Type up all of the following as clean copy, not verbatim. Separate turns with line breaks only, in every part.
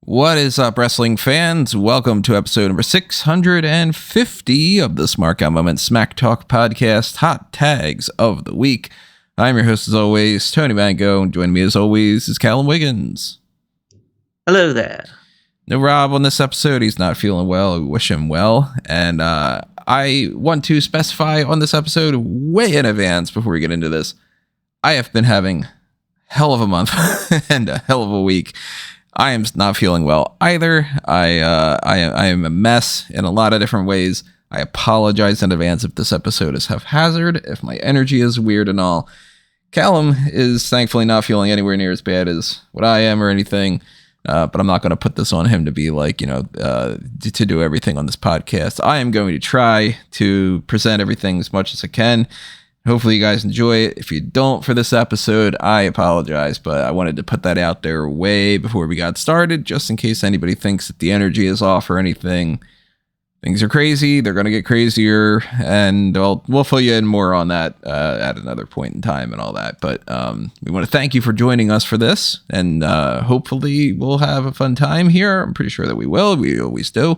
What is up, wrestling fans? Welcome to episode number 650 of the Smark Moment Smack Talk podcast, Hot Tags of the Week. I'm your host, as always, Tony Mango, and joining me, as always, is Callum Wiggins.
Hello there.
No Rob on this episode. He's not feeling well. We wish him well. And I want to specify on this episode way in advance before we get into this. I have been having hell of a month and a hell of a week. I am not feeling well either. I am a mess in a lot of different ways. I apologize in advance if this episode is haphazard, if my energy is weird and all. Callum is thankfully not feeling anywhere near as bad as what I am or anything, but I'm not going to put this on him to be like, to do everything on this podcast. I am going to try to present everything as much as I can. Hopefully you guys enjoy it. If you don't for this episode, I apologize, but I wanted to put that out there way before we got started, just in case anybody thinks that the energy is off or anything. Things are crazy. They're going to get crazier, and we'll fill you in more on that at another point in time and all that. But we want to thank you for joining us for this, and hopefully we'll have a fun time here. I'm pretty sure that we will. We always do.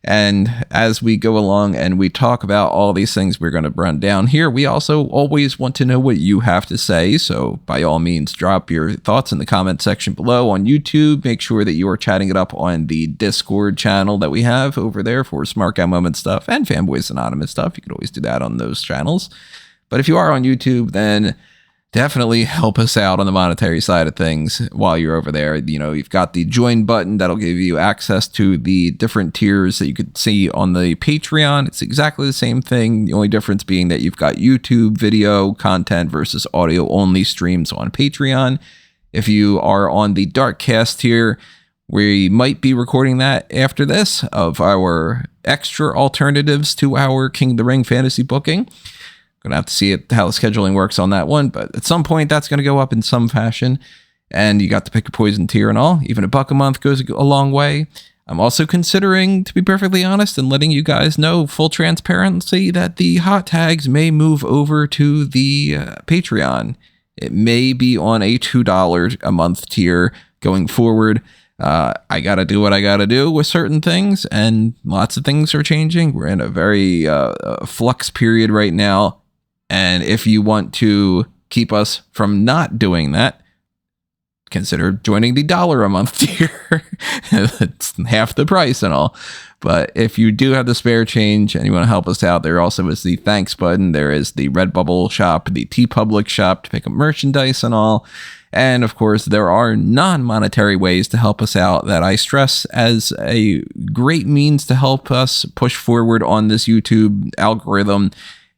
And as we go along and we talk about all these things we're going to run down here, we also always want to know what you have to say. So by all means, drop your thoughts in the comment section below on YouTube. Make sure that you are chatting it up on the Discord channel that we have over there for Smark Moment stuff and Fanboys Anonymous stuff. You could always do that on those channels. But if you are on YouTube, then definitely help us out on the monetary side of things while you're over there. You've got the join button that'll give you access to the different tiers that you could see on the Patreon. It's exactly the same thing. The only difference being that you've got YouTube video content versus audio only streams on Patreon. If you are on the Darkcast tier, we might be recording that after this of our extra alternatives to our King of the Ring fantasy booking. Gonna have to see how the scheduling works on that one, but at some point that's gonna go up in some fashion, and you got to pick a poison tier and all. Even $1 a month goes a long way. I'm also considering, to be perfectly honest, and letting you guys know, full transparency, that the hot tags may move over to the Patreon. It may be on a $2 a month tier going forward. I gotta do what I gotta do with certain things, and lots of things are changing. We're in a very flux period right now. And if you want to keep us from not doing that, consider joining the $1 a month tier. It's half the price and all. But if you do have the spare change and you want to help us out, there also is the thanks button. There is the Redbubble shop, the TeePublic shop to pick up merchandise and all. And of course, there are non-monetary ways to help us out that I stress as a great means to help us push forward on this YouTube algorithm.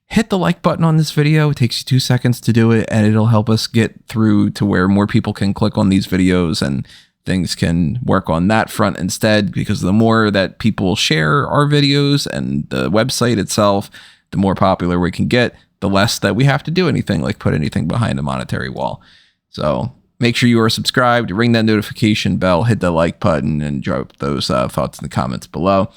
Hit the like button on this video. It takes you 2 seconds to do it, and it'll help us get through to where more people can click on these videos and things can work on that front instead, because the more that people share our videos and the website itself, the more popular we can get, the less that we have to do anything like put anything behind a monetary wall. So make sure you are subscribed, ring that notification bell, hit the like button, and drop those thoughts in the comments below.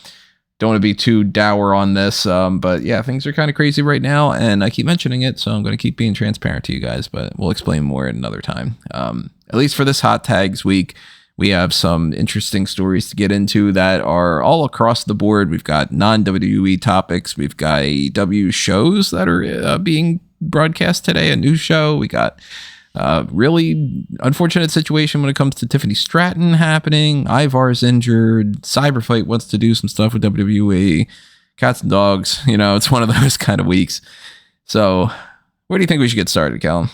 Don't want to be too dour on this, but yeah, things are kind of crazy right now, and I keep mentioning it, so I'm going to keep being transparent to you guys, but we'll explain more at another time. At least for this Hot Tags week, we have some interesting stories to get into that are all across the board. We've got non-WWE topics. We've got AEW shows that are being broadcast today, a new show. We got really unfortunate situation when it comes to Tiffany Stratton happening. Ivar's injured. CyberFight wants to do some stuff with WWE. Cats and dogs. It's one of those kind of weeks. So, where do you think we should get started, Callum?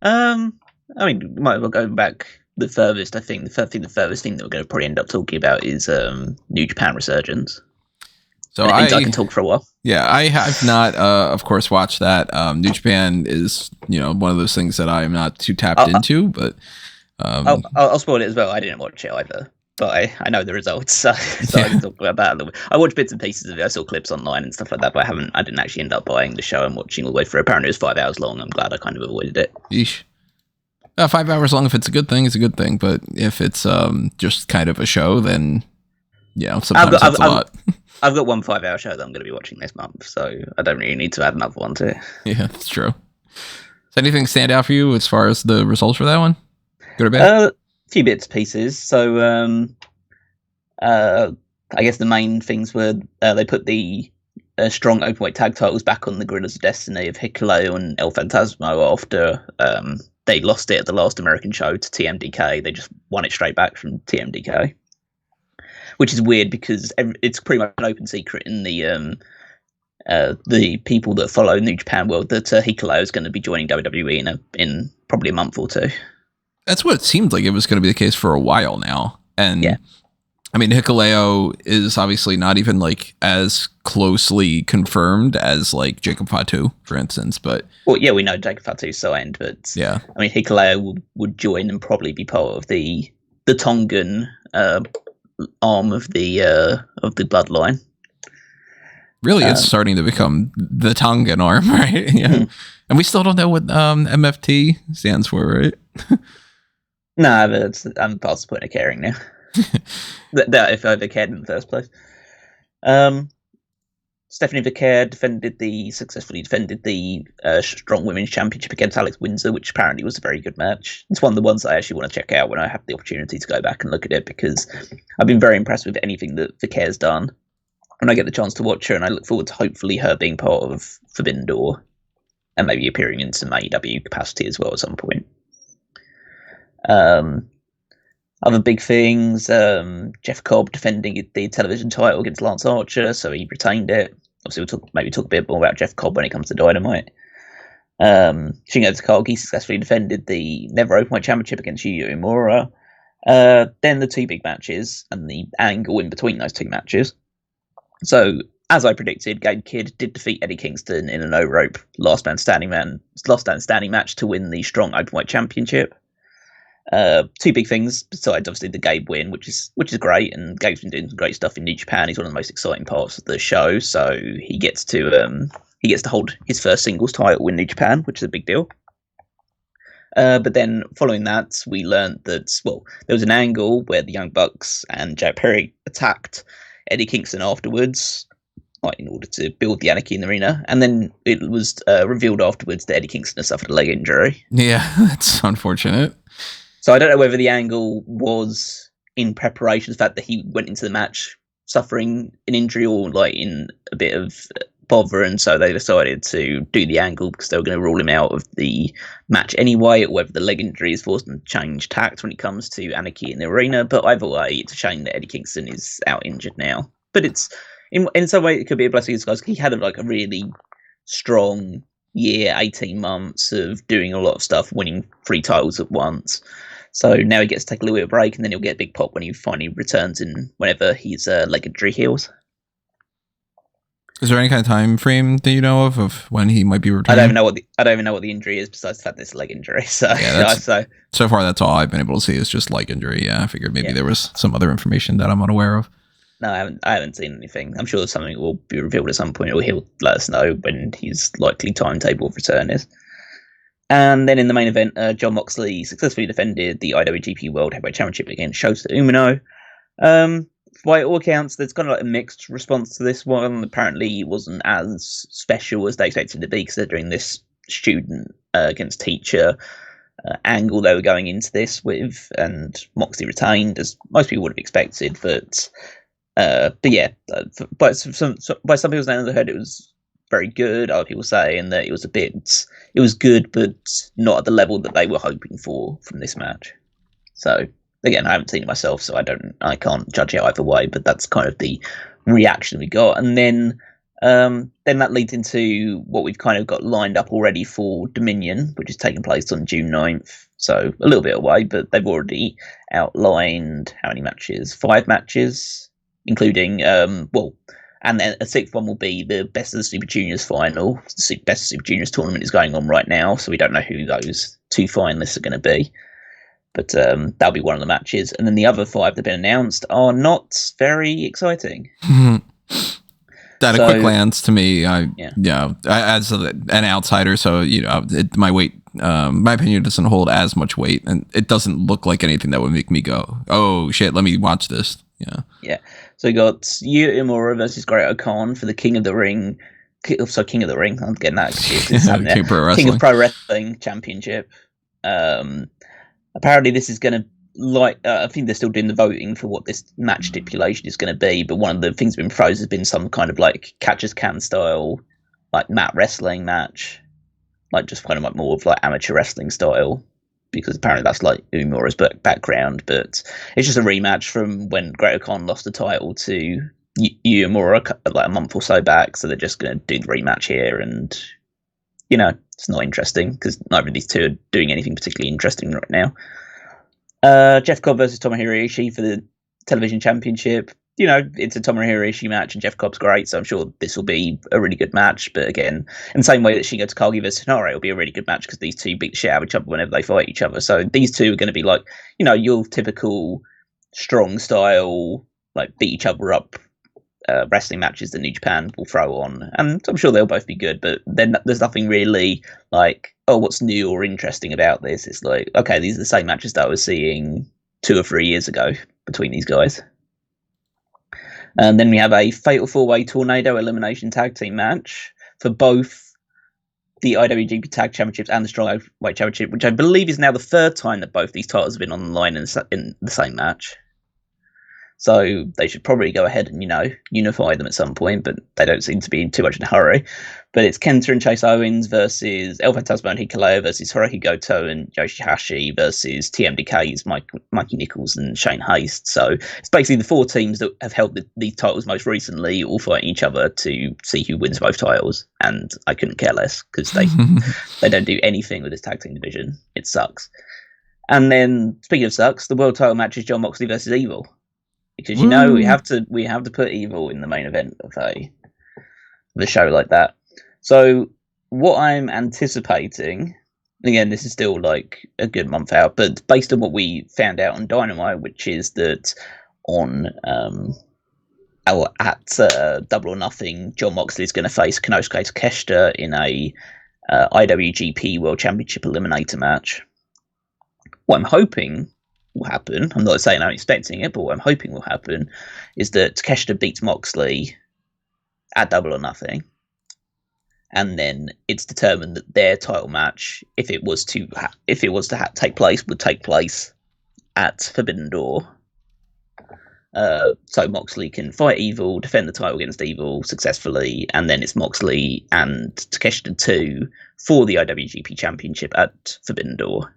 We might as well go back the furthest. I think the furthest thing that we're going to probably end up talking about is New Japan Resurgence. So I can talk for a while.
Yeah, I have not, of course, watched that. New Japan is, one of those things that I am not too tapped into, but...
I'll spoil it as well. I didn't watch it either, but I know the results, so I can talk about that a little bit. I watched bits and pieces of it. I saw clips online and stuff like that, but I didn't actually end up buying the show and watching all the way through. Apparently it was 5 hours long. I'm glad I kind of avoided it.
Yeesh. 5 hours long, if it's a good thing, it's a good thing, but if it's just kind of a show, then, sometimes that's a lot.
I've got one 5 hour show that I'm going to be watching this month, so I don't really need to add another one to it.
Yeah, that's true. Does anything stand out for you as far as the results for that one? Good or bad?
few bits pieces. So I guess the main things were they put the strong openweight tag titles back on the Gorillas of Destiny of Hikuleo and El Fantasmo after they lost it at the last American show to TMDK. They just won it straight back from TMDK, which is weird because it's pretty much an open secret in the people that follow New Japan world that Hikuleo is going to be joining WWE in probably a month or two.
That's what it seemed like it was going to be the case for a while now. And yeah. I mean, Hikuleo is obviously not even like as closely confirmed as like Jacob Fatu, for instance. But
well, yeah, we know Jacob Fatu's signed, but
yeah,
I mean, Hikuleo would join and probably be part of the Tongan arm of the bloodline.
Really, it's starting to become the Tongan arm, right? Yeah, and we still don't know what MFT stands for, right?
No, but I'm past the point of caring now. That if I ever cared in the first place. Stephanie Vicaire successfully defended the Strong Women's Championship against Alex Windsor, which apparently was a very good match. It's one of the ones I actually want to check out when I have the opportunity to go back and look at it, because I've been very impressed with anything that Vicaire's done. When I get the chance to watch her, and I look forward to hopefully her being part of Forbidden Door and maybe appearing in some AEW capacity as well at some point. Other big things, Jeff Cobb defending the television title against Lance Archer, so he retained it. Obviously, we'll talk a bit more about Jeff Cobb when it comes to Dynamite. Shingo Takagi successfully defended the Never Openweight Championship against Yuya Uemura. Then the two big matches and the angle in between those two matches. So, as I predicted, Gabe Kidd did defeat Eddie Kingston in a no-rope last man standing match to win the Strong Openweight Championship. Two big things besides obviously the Gabe win, which is great, and Gabe's been doing some great stuff in New Japan. He's one of the most exciting parts of the show, so he gets to hold his first singles title in New Japan, which is a big deal. But then following that, we learned that there was an angle where the Young Bucks and Joe Perry attacked Eddie Kingston afterwards, in order to build the anarchy in the arena, and then it was revealed afterwards that Eddie Kingston has suffered a leg injury.
Yeah, that's unfortunate.
So I don't know whether the angle was in preparation for the fact that he went into the match suffering an injury or in a bit of bother, and so they decided to do the angle because they were going to rule him out of the match anyway, or whether the leg injury has forced them to change tact when it comes to anarchy in the arena. But either way, it's a shame that Eddie Kingston is out injured now. But it's in some way it could be a blessing in disguise. He had a really strong year, 18 months of doing a lot of stuff, winning 3 titles at once. So now he gets to take a little bit of a break, and then he'll get a big pop when he finally returns whenever his leg injury heals.
Is there any kind of time frame that you know of when he might be returning?
I don't even know what the injury is besides the fact that it's a leg injury. So yeah,
so far that's all I've been able to see is just leg injury. Yeah, I figured maybe there was some other information that I'm unaware of.
No, I haven't seen anything. I'm sure something will be revealed at some point, or he'll let us know when his likely timetable of return is. And then in the main event, Jon Moxley successfully defended the IWGP World Heavyweight Championship against Shota Umino. By all accounts, there's kind of a mixed response to this one. Apparently, it wasn't as special as they expected it to be, considering this student against teacher angle they were going into this with, and Moxley retained, as most people would have expected. But yeah, by some people's names, I heard it was very good. Other people saying that it was good, but not at the level that they were hoping for from this match. So again, I haven't seen it myself, so I can't judge it either way. But that's kind of the reaction we got, and then that leads into what we've kind of got lined up already for Dominion, which is taking place on June 9th. So a little bit away, but they've already outlined how many matches? 5 matches, including and then a 6th one will be the Best of the Super Juniors final. The Best of Super Juniors tournament is going on right now, so we don't know who those 2 finalists are going to be. But that'll be one of the matches. And then the other 5 that have been announced are not very exciting.
At a quick glance, to me, as an outsider, so my opinion doesn't hold as much weight, and it doesn't look like anything that would make me go, "Oh shit, let me watch this." Yeah. So we got Yuya Uemura versus Great-O-Khan for the King of the Ring. King of the Ring. I'm getting that confused. King of Pro Wrestling Championship. Apparently, this is going to
I think they're still doing the voting for what this match stipulation is going to be, but one of the things that's been proposed has been some kind of like catcher's can style, like mat wrestling match, like just kind of like more of like amateur wrestling style, because apparently that's like Uemura's background, but it's just a rematch from when Great-O-Khan lost the title to Uemura like a month or so back, so they're just going to do the rematch here, and it's not interesting because neither of these two are doing anything particularly interesting right now. Jeff Cobb versus Tomohiro Ishii for the television championship. It's a Tomohiro Ishii match, and Jeff Cobb's great, so I'm sure this will be a really good match. But again, in the same way that Shingo Takagi versus Hinare will be a really good match because these two beat the shit out of each other whenever they fight each other. So these two are going to be like, your typical strong style, like beat each other up wrestling matches that New Japan will throw on, and I'm sure they'll both be good. But then there's nothing really like, oh, what's new or interesting about this? It's like, okay, these are the same matches that I was seeing 2 or 3 years ago between these guys. And then we have a Fatal 4-Way Tornado Elimination Tag Team match for both the IWGP Tag Championships and the Strawweight Championship, which I believe is now the third time that both these titles have been on the line in the same match. So they should probably go ahead and, unify them at some point, but they don't seem to be in too much in a hurry. But it's Kenta and Chase Owens versus El Fantasma and Hikuleo versus Hiroki Goto and Yoshihashi versus TMDK's Mikey Nichols and Shane Haste. So it's basically the 4 teams that have held these titles most recently all fighting each other to see who wins both titles. And I couldn't care less because they don't do anything with this tag team division. It sucks. And then, speaking of sucks, the world title match is Jon Moxley versus Evil. Because we have to put Evil in the main event of a show like that. So what I'm anticipating, again, this is still like a good month out, but based on what we found out on Dynamite, which is that on Double or Nothing, Jon Moxley is going to face Konosuke Takeshita in a IWGP World Championship Eliminator match. What I'm hoping will happen, I'm not saying I'm expecting it, but what I'm hoping will happen is that Takeshita beats Moxley at Double or Nothing, and then it's determined that their title match, if it was to take place, would take place at Forbidden Door. So Moxley can fight Evil, defend the title against Evil successfully, and then it's Moxley and Takeshita 2 for the IWGP Championship at Forbidden Door,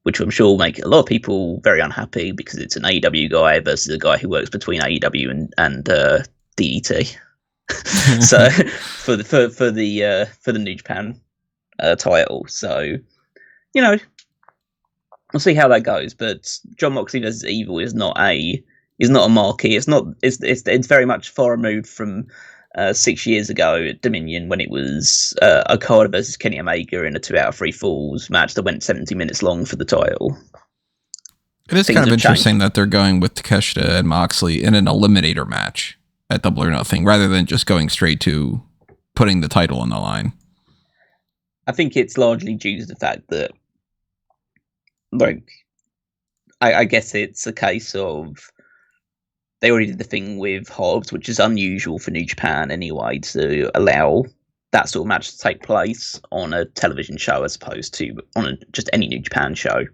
which I'm sure will make a lot of people very unhappy because it's an AEW guy versus a guy who works between AEW and DDT. So for the New Japan title, so we'll see how that goes. But Jon Moxley versus Evil is not a marquee. It's very much far removed from 6 years ago at Dominion when it was Okada versus Kenny Omega in a 2 out of 3 falls match that went 70 minutes long for the title.
It is kind of interesting that they're going with Takeshita and Moxley in an eliminator match at Double or Nothing rather than just going straight to putting the title on the line.
I think it's largely due to the fact that, like, I guess it's a case of they already did the thing with Hobbs, which is unusual for New Japan anyway, to allow that sort of match to take place on a television show as opposed to on just any New Japan show.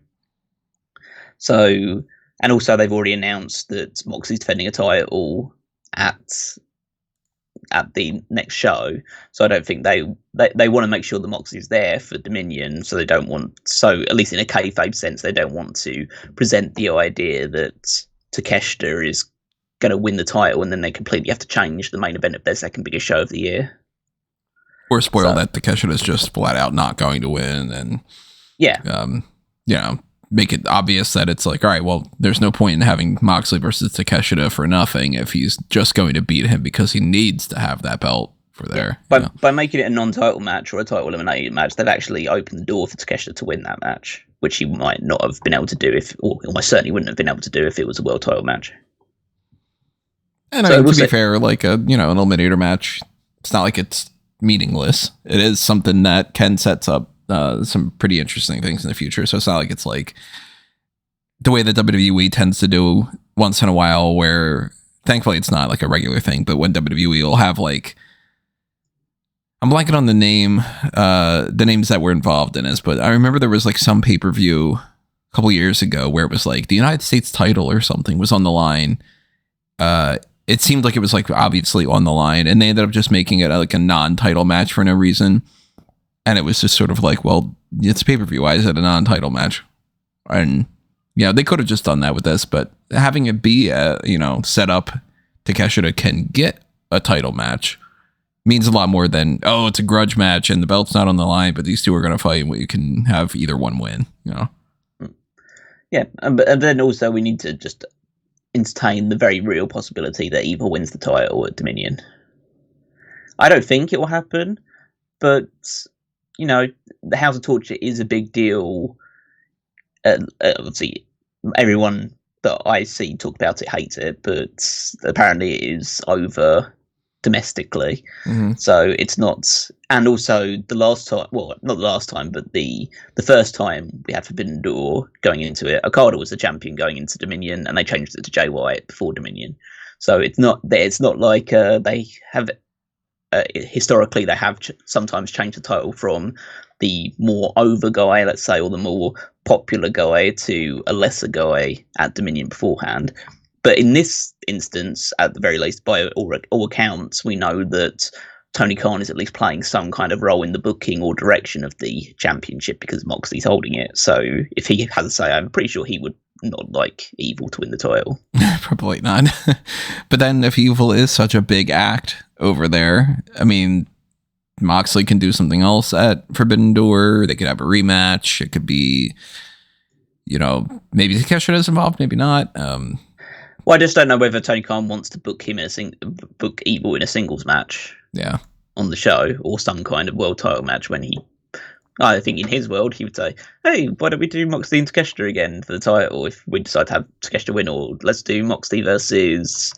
So, and also they've already announced that Moxley's defending a title at the next show. So I don't think they want to make sure that Moxley's there for Dominion. So they don't want, so at least in a kayfabe sense, they don't want to present the idea that Takeshita is going to win the title and then they completely have to change the main event of their second biggest show of the year.
Or spoil that Takeshita is just flat out not going to win, and make it obvious that it's like, all right, well, there's no point in having Moxley versus Takeshita for nothing if he's just going to beat him because he needs to have that belt for there.
By making it a non-title match or a title eliminated match, they've actually opened the door for Takeshita to win that match, which he might not have been able to do or almost certainly wouldn't have been able to do if it was a world title match.
And so to be fair, like an eliminator match, it's not like it's meaningless. It is something that can sets up some pretty interesting things in the future. So it's not like it's like the way that WWE tends to do once in a while, where thankfully it's not like a regular thing, but when WWE will have like, I'm blanking on the names that were involved in this, but I remember there was like some pay-per-view couple years ago where it was like the United States title or something was on the line. It seemed like it was like obviously on the line, and they ended up just making it like a non-title match for no reason. And it was just sort of like, well, it's pay-per-view. Why is it a non-title match? And yeah, they could have just done that with this, but having it be set up Takeshita can get a title match means a lot more than, oh, it's a grudge match and the belt's not on the line, but these two are going to fight and you can have either one win,
Yeah, but then also we need to just entertain the very real possibility that Evil wins the title at Dominion. I don't think it will happen, but, the House of Torture is a big deal. Obviously, everyone that I see talk about it hates it, but apparently it is over domestically. Mm-hmm. So it's not. And also the last time, well, not the last time, but the first time we had Forbidden Door going into it, Okada was the champion going into Dominion, and they changed it to Jay Wyatt before Dominion. So it's not like they have historically they have sometimes changed the title from the more over guy, let's say, or the more popular guy to a lesser guy at Dominion beforehand. But in this instance, at the very least, by all accounts, we know that Tony Khan is at least playing some kind of role in the booking or direction of the championship because Moxley's holding it. So if he has a say, I'm pretty sure he would not like Evil to win the title.
Probably not. But then if Evil is such a big act over there, I mean, Moxley can do something else at Forbidden Door. They could have a rematch. It could be, maybe Takeshita's involved, maybe not.
Well, I just don't know whether Tony Khan wants to book him book Evil in a singles match.
Yeah.
On the show, or some kind of world title match when I think in his world, he would say, hey, why don't we do Moxley and Takeshita again for the title if we decide to have Takeshita win, or let's do Moxley versus,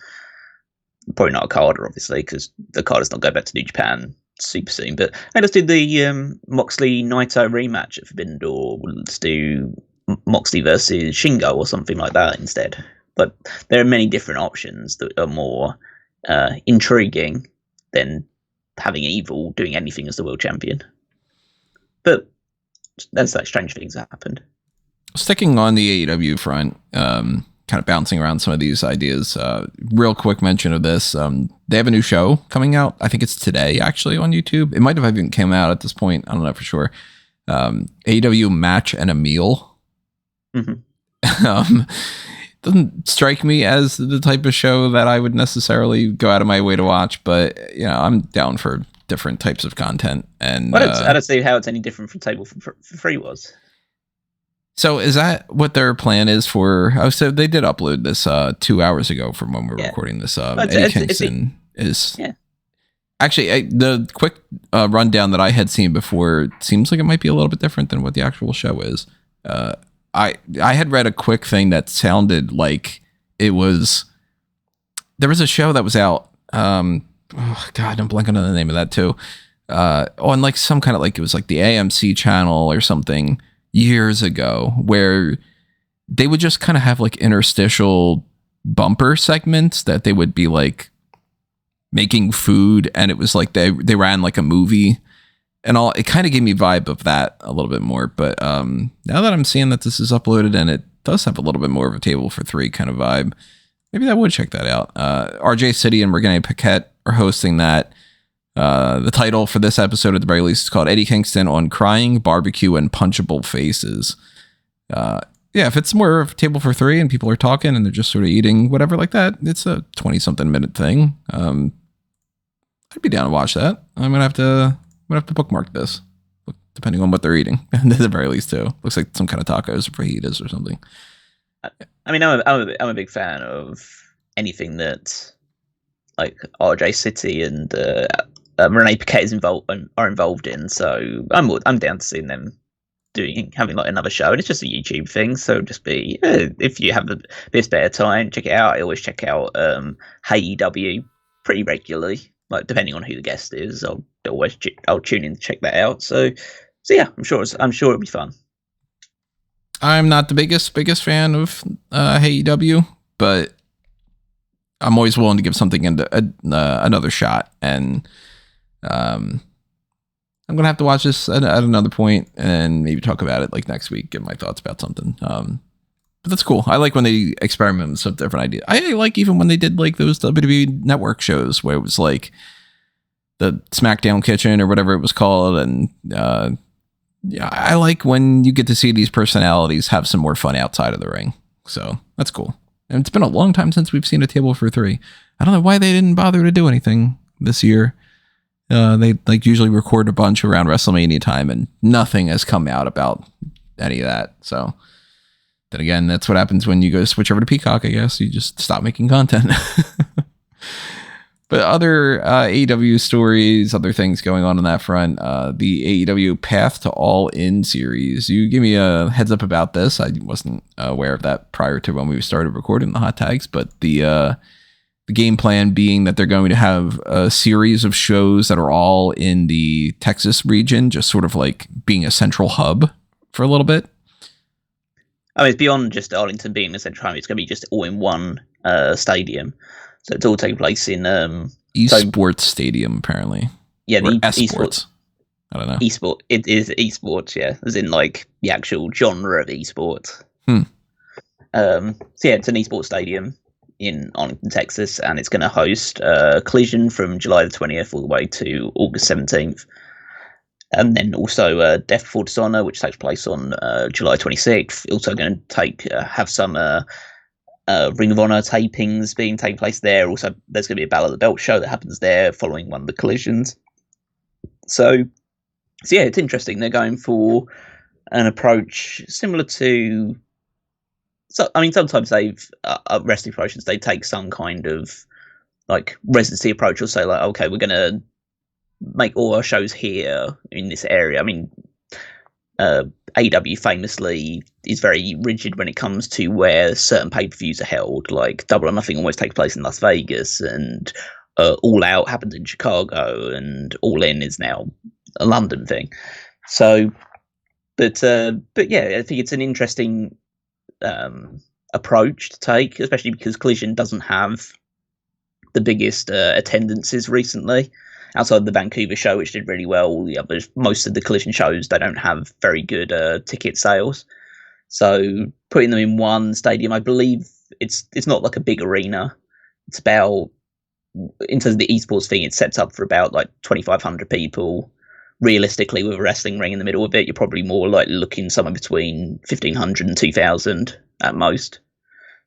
probably not Okada, obviously, because Okada's not going back to New Japan super soon, but hey, let's do the Moxley Naito rematch at Forbidden Door. Let's do Moxley versus Shingo or something like that instead. But there are many different options that are more intriguing than having Evil doing anything as the world champion. But that's like strange things that happened.
Sticking on the AEW front, kind of bouncing around some of these ideas. Real quick mention of this. They have a new show coming out. I think it's today, actually, on YouTube. It might have even come out at this point. I don't know for sure. AEW Match and a Meal. Mm-hmm. Doesn't strike me as the type of show that I would necessarily go out of my way to watch, but I'm down for different types of content. And
I don't see how it's any different from Table for Free was.
So is that what their plan is for? Oh, so they did upload this 2 hours ago from when we were recording this. Eddie Kingston is. Yeah. Actually, the quick rundown that I had seen before seems like it might be a little bit different than what the actual show is. I had read a quick thing that sounded like it was. There was a show that was out. Oh God, I'm blanking on the name of that too. On like some kind of like it was like the AMC channel or something years ago, where they would just kind of have like interstitial bumper segments that they would be like making food, and it was like they ran like a movie. And all, it kind of gave me vibe of that a little bit more. But now that I'm seeing that this is uploaded and it does have a little bit more of a Table for Three kind of vibe, maybe I would check that out. RJ City and Regine Paquette are hosting that. The title for this episode at the very least is called Eddie Kingston on Crying, Barbecue, and Punchable Faces. Yeah, if it's more of a Table for Three and people are talking and they're just sort of eating whatever like that, it's a 20-something minute thing. I'd be down to watch that. I'm gonna have to bookmark this, depending on what they're eating. At the very least, too. Looks like some kind of tacos or fajitas or something.
I mean, I'm a big fan of anything that like RJ City and Renee Paquette are involved in. So I'm down to seeing them having like another show, and it's just a YouTube thing. So just be if you have a bit spare time, check it out. I always check out AEW pretty regularly. Like depending on who the guest is, I'll tune in to check that out. So yeah, I'm sure it'll be fun.
I'm not the biggest fan of AEW, but I'm always willing to give something another shot. And I'm gonna have to watch this at another point and maybe talk about it like next week. Get my thoughts about something. But that's cool. I like when they experiment with some different ideas. I like even when they did like those WWE Network shows where it was like the Smackdown Kitchen or whatever it was called, and yeah, I like when you get to see these personalities have some more fun outside of the ring. So that's cool. And it's been a long time since we've seen a table for three. I don't know why they didn't bother to do anything this year. They like usually record a bunch around WrestleMania time, and nothing has come out about any of that. So then again, that's what happens when you go switch over to Peacock, I guess. You just stop making content. But other AEW stories, other things going on that front, the AEW Path to All In series. You give me a heads up about this. I wasn't aware of that prior to when we started recording the hot tags, but the game plan being that they're going to have a series of shows that are all in the Texas region, just sort of like being a central hub for a little bit.
I mean, it's beyond just Arlington being a central hub. It's going to be just all in one stadium. So it's all taking place in
esports stadium, apparently.
Yeah,
the
esports.
I don't know.
Esport. It is esports, yeah, as in like the actual genre of esports. So yeah, it's an esports stadium in Arlington, Texas, and it's going to host Collision from July the 20th all the way to August 17th. And then also Death Before Dishonor, which takes place on July 26th. Also going to have some Ring of Honor tapings taking place there. Also, there's going to be a Battle of the Belt show that happens there following one of the collisions. So yeah, it's interesting. They're going for an approach similar to. So I mean, sometimes they've wrestling promotions they take some kind of like residency approach, or say like, okay, we're going to make all our shows here in this area. I mean, AEW famously is very rigid when it comes to where certain pay-per-views are held. Like Double or Nothing always takes place in Las Vegas, and All Out happens in Chicago, and All In is now a London thing. So, but yeah, I think it's an interesting approach to take, especially because Collision doesn't have the biggest attendances recently. Outside the Vancouver show, which did really well, all the others, most of the Collision shows, they don't have very good ticket sales. So putting them in one stadium, I believe it's not like a big arena. It's about, in terms of the esports thing, it sets up for about like 2,500 people. Realistically, with a wrestling ring in the middle of it, you're probably more like looking somewhere between 1,500 and 2,000 at most.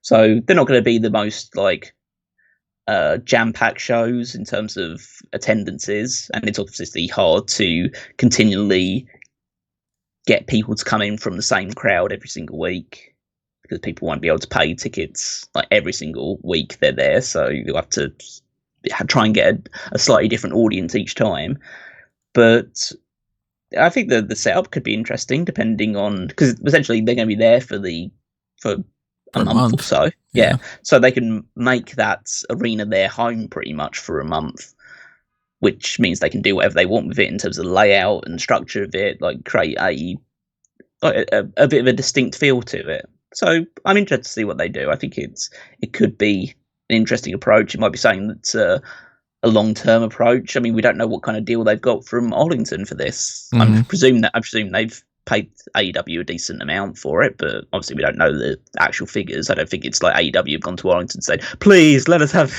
So they're not going to be the most like jam-packed shows in terms of attendances, and it's obviously hard to continually get people to come in from the same crowd every single week because people won't be able to pay tickets like every single week they're there, so you'll have to try and get a slightly different audience each time. But I think the setup could be interesting depending on, because essentially they're going to be there for a month or so. Yeah. So they can make that arena their home pretty much for a month, which means they can do whatever they want with it in terms of the layout and structure of it, like create a bit of a distinct feel to it. So I'm interested to see what they do. I think it could be an interesting approach. It might be something that's a long-term approach. I mean, we don't know what kind of deal they've got from Arlington for this. Mm-hmm. I presume they've paid AEW a decent amount for it, but obviously we don't know the actual figures. I don't think it's like AEW have gone to Arlington and said, please let us have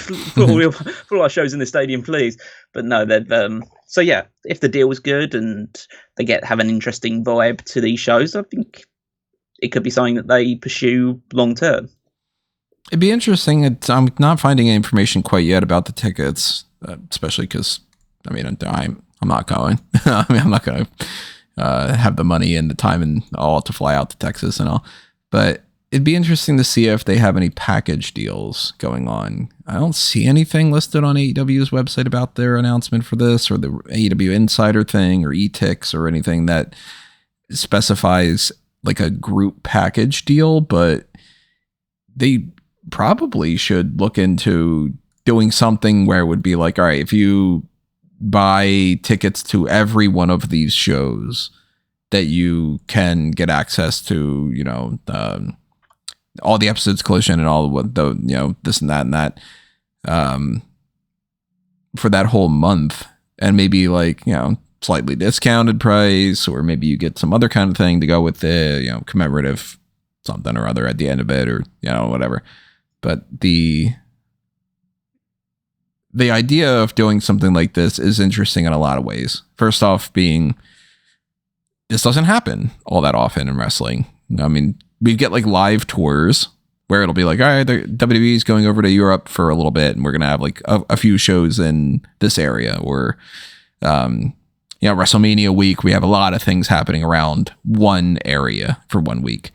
all our shows in the stadium, please. But no, they've so yeah, if the deal was good and they have an interesting vibe to these shows, I think it could be something that they pursue long term.
It'd be interesting. I'm not finding any information quite yet about the tickets, especially because I mean I'm not going. I mean, I'm not going to have the money and the time and all to fly out to Texas and all, but it'd be interesting to see if they have any package deals going on. I don't see anything listed on AEW's website about their announcement for this, or the AEW Insider thing, or e-tix, or anything that specifies like a group package deal, but they probably should look into doing something where it would be like, all right, if you buy tickets to every one of these shows, that you can get access to, you know, all the episodes Collision and all of the, you know, this and that for that whole month. And maybe like, you know, slightly discounted price, or maybe you get some other kind of thing to go with the, commemorative something or other at the end of it, or, whatever. But the idea of doing something like this is interesting in a lot of ways. First off, being this doesn't happen all that often in wrestling. I mean, we get like live tours where it'll be like, all right, the WWE is going over to Europe for a little bit, and we're gonna have like a few shows in this area, or WrestleMania week, we have a lot of things happening around one area for 1 week,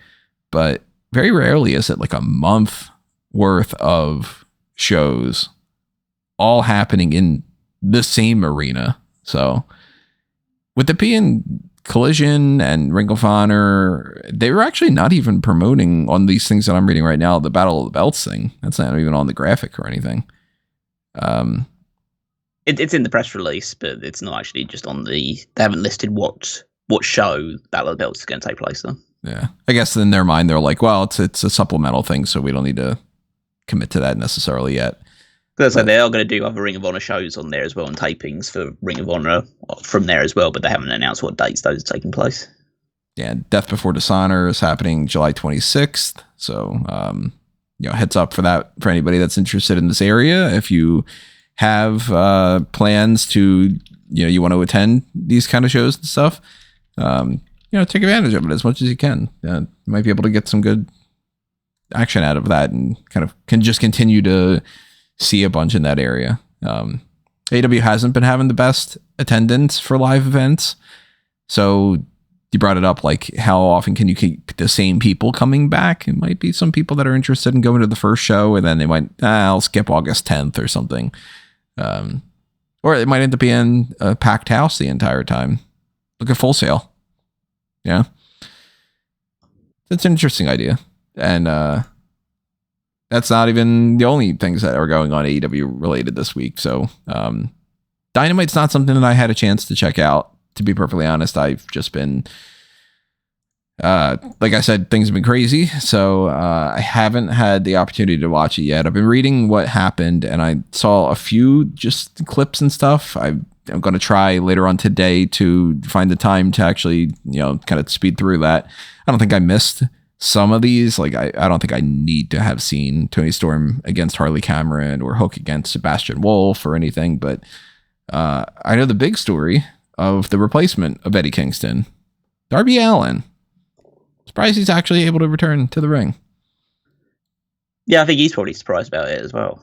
but very rarely is it like a month worth of shows all happening in the same arena. So with it being Collision and Ring of Honor, they were actually not even promoting on these things that I'm reading right now, the Battle of the Belts thing. That's not even on the graphic or anything.
It's in the press release, but it's not actually just on they haven't listed what show Battle of the Belts is going to take place on.
Yeah. I guess in their mind, they're like, well, it's a supplemental thing, so we don't need to commit to that necessarily yet.
Because they are going to do other Ring of Honor shows on there as well, and tapings for Ring of Honor from there as well, but they haven't announced what dates those are taking place.
Yeah, Death Before Dishonor is happening July 26th. So, heads up for that for anybody that's interested in this area. If you have plans to, you want to attend these kind of shows and stuff, take advantage of it as much as you can. You might be able to get some good action out of that, and kind of can just continue to see a bunch in that area. AEW hasn't been having the best attendance for live events. So you brought it up, like how often can you keep the same people coming back? It might be some people that are interested in going to the first show, and then they might, I'll skip August 10th or something. Or it might end up being a packed house the entire time. Look at Full Sail. Yeah. That's an interesting idea. And that's not even the only things that are going on AEW related this week. So Dynamite's not something that I had a chance to check out. To be perfectly honest, I've just been, like I said, things have been crazy. So I haven't had the opportunity to watch it yet. I've been reading what happened, and I saw a few just clips and stuff. I'm going to try later on today to find the time to actually, kind of speed through that. I don't think I missed some of these. Like, I don't think I need to have seen Tony Storm against Harley Cameron or Hook against Sebastian Wolf or anything, but I know the big story of the replacement of Eddie Kingston, Darby Allin. Surprised he's actually able to return to the ring.
Yeah, I think he's probably surprised about it as well.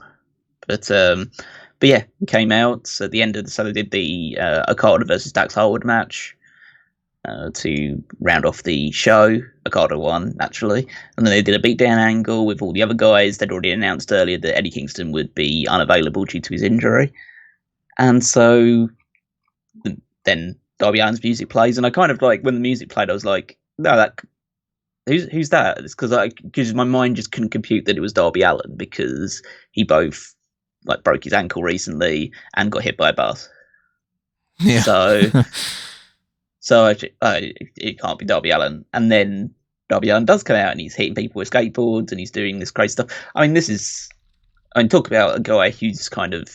But yeah, he came out at the end of so they did the Okada versus Dax Harwood match to round off the show. Okada won, naturally. And then they did a beatdown angle with all the other guys. They'd already announced earlier that Eddie Kingston would be unavailable due to his injury. And so then Darby Allin's music plays, and I kind of like, when the music played, I was like, no, that who's that? It's because my mind just couldn't compute that it was Darby Allin, because he both like broke his ankle recently and got hit by a bus. Yeah. So it can't be Darby Allin. And then Darby Allin does come out, and he's hitting people with skateboards, and he's doing this crazy stuff. I mean, talk about a guy who's kind of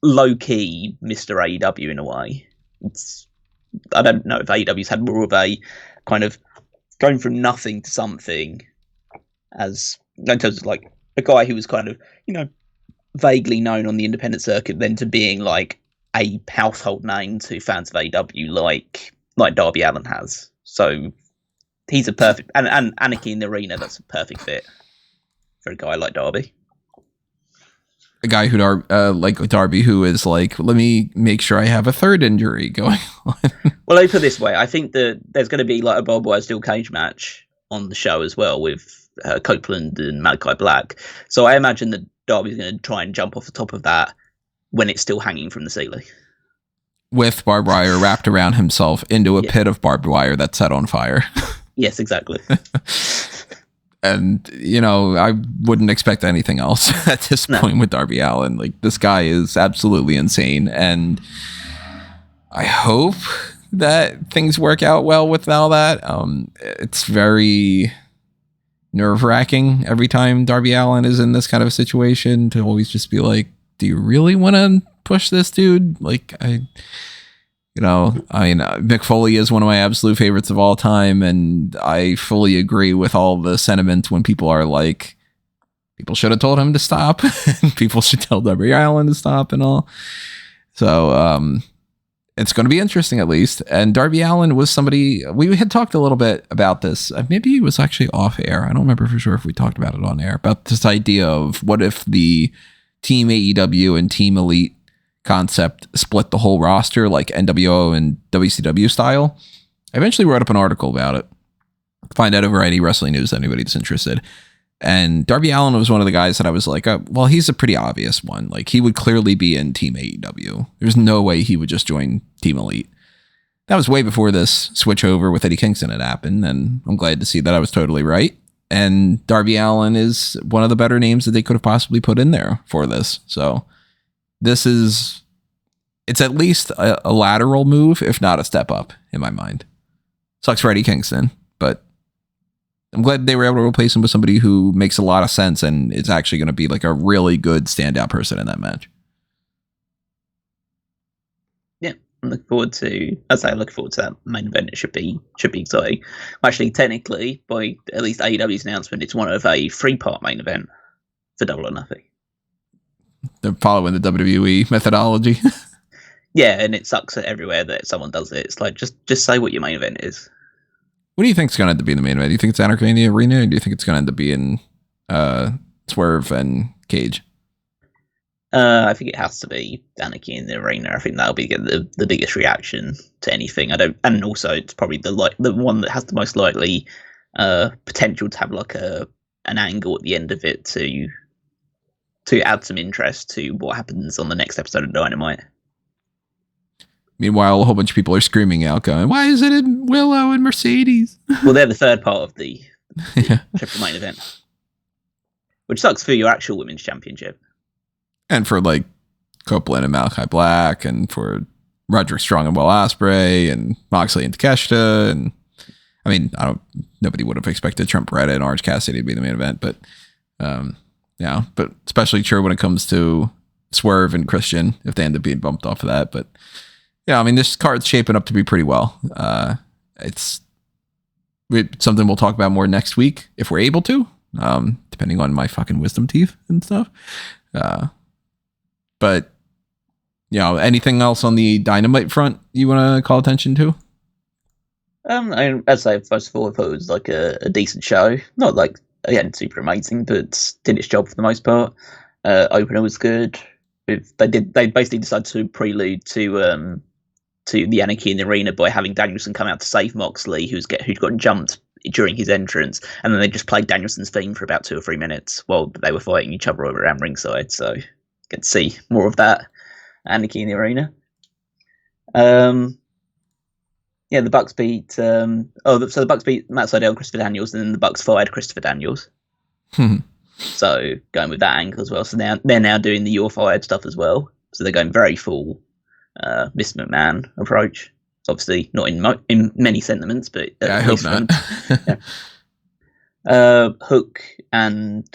low-key Mr. AEW in a way. I don't know if AEW's had more of a kind of going from nothing to something, as in terms of like a guy who was kind of, vaguely known on the independent circuit, then to being like a household name to fans of AEW like Darby Allin has. So he's a perfect, and Anarchy in the Arena, that's a perfect fit for a guy like Darby.
A guy who like Darby, who is like, let me make sure I have a third injury going on.
Well, let me put it this way: I think that there's going to be like a barbed wire steel cage match on the show as well with Copeland and Malachi Black. So I imagine that Darby's going to try and jump off the top of that when it's still hanging from the ceiling,
with barbed wire wrapped around himself into a pit of barbed wire that's set on fire.
Yes, exactly.
And, I wouldn't expect anything else at this point with Darby Allin. Like, this guy is absolutely insane. And I hope that things work out well with all that. It's very nerve-wracking every time Darby Allin is in this kind of a situation, to always just be like, do you really want to push this dude? Like, You know, I mean, Mick Foley is one of my absolute favorites of all time, and I fully agree with all the sentiment when people are like, people should have told him to stop, and people should tell Darby Allin to stop and all. So it's going to be interesting, at least. And Darby Allin was somebody, we had talked a little bit about this. Maybe it was actually off air. I don't remember for sure if we talked about it on air, about this idea of what if the Team AEW and Team Elite concept split the whole roster like NWO and WCW style. I eventually wrote up an article about it. Find out over any wrestling news, anybody's interested. And Darby Allin was one of the guys that I was like, well, he's a pretty obvious one. Like, he would clearly be in Team AEW. There's no way he would just join Team Elite. That was way before this switch over with Eddie Kingston had happened, and I'm glad to see that I was totally right. And Darby Allin is one of the better names that they could have possibly put in there for this. So it's at least a lateral move, if not a step up in my mind. Sucks for Eddie Kingston, but I'm glad they were able to replace him with somebody who makes a lot of sense and is actually going to be like a really good standout person in that match.
Yeah, I'm looking forward to that main event. It should be exciting. Actually, technically, by at least AEW's announcement, it's one of a 3-part main event for Double or Nothing.
They're following the WWE methodology.
Yeah, and it sucks everywhere that someone does it. It's like, just say what your main event is.
What do you think is going to end up being the main event? Do you think it's Anarchy in the Arena, or do you think it's going to end up being Swerve and Cage?
I think it has to be Anarchy in the Arena. I think that'll be the biggest reaction to anything. And also it's probably the one that has the most likely potential to have like an angle at the end of it to add some interest to what happens on the next episode of Dynamite.
Meanwhile, a whole bunch of people are screaming out, going, "Why is it in Willow and Mercedes?"
Well, they're the third part of the triple main event, which sucks for your actual women's championship.
And for like Copeland and Malachi Black, and for Roderick Strong and Will Ospreay, and Moxley and Takeshita, and I mean, nobody would have expected Trent Beretta and Orange Cassidy to be the main event, but yeah, but especially true when it comes to Swerve and Christian if they end up being bumped off of that, but. Yeah, I mean, this card's shaping up to be pretty well. It's something we'll talk about more next week if we're able to, depending on my fucking wisdom teeth and stuff. But, you know, anything else on the Dynamite front you want to call attention to?
I'd say, first of all, I thought it was like a decent show. Not like, again, super amazing, but did its job for the most part. Opener was good. They basically decided to prelude to the Anarchy in the Arena by having Danielson come out to save Moxley, who'd gotten jumped during his entrance, and then they just played Danielson's theme for about 2 or 3 minutes while they were fighting each other around ringside. So get to see more of that Anarchy in the Arena. Yeah, the Bucks beat. So the Bucks beat Matt Sydal and Christopher Daniels, and then the Bucks fired Christopher Daniels. So going with that angle as well. So now they're doing the "you're fired" stuff as well. So they're going very full Miss McMahon approach. Obviously not in many sentiments, but
I hope not.
Hook and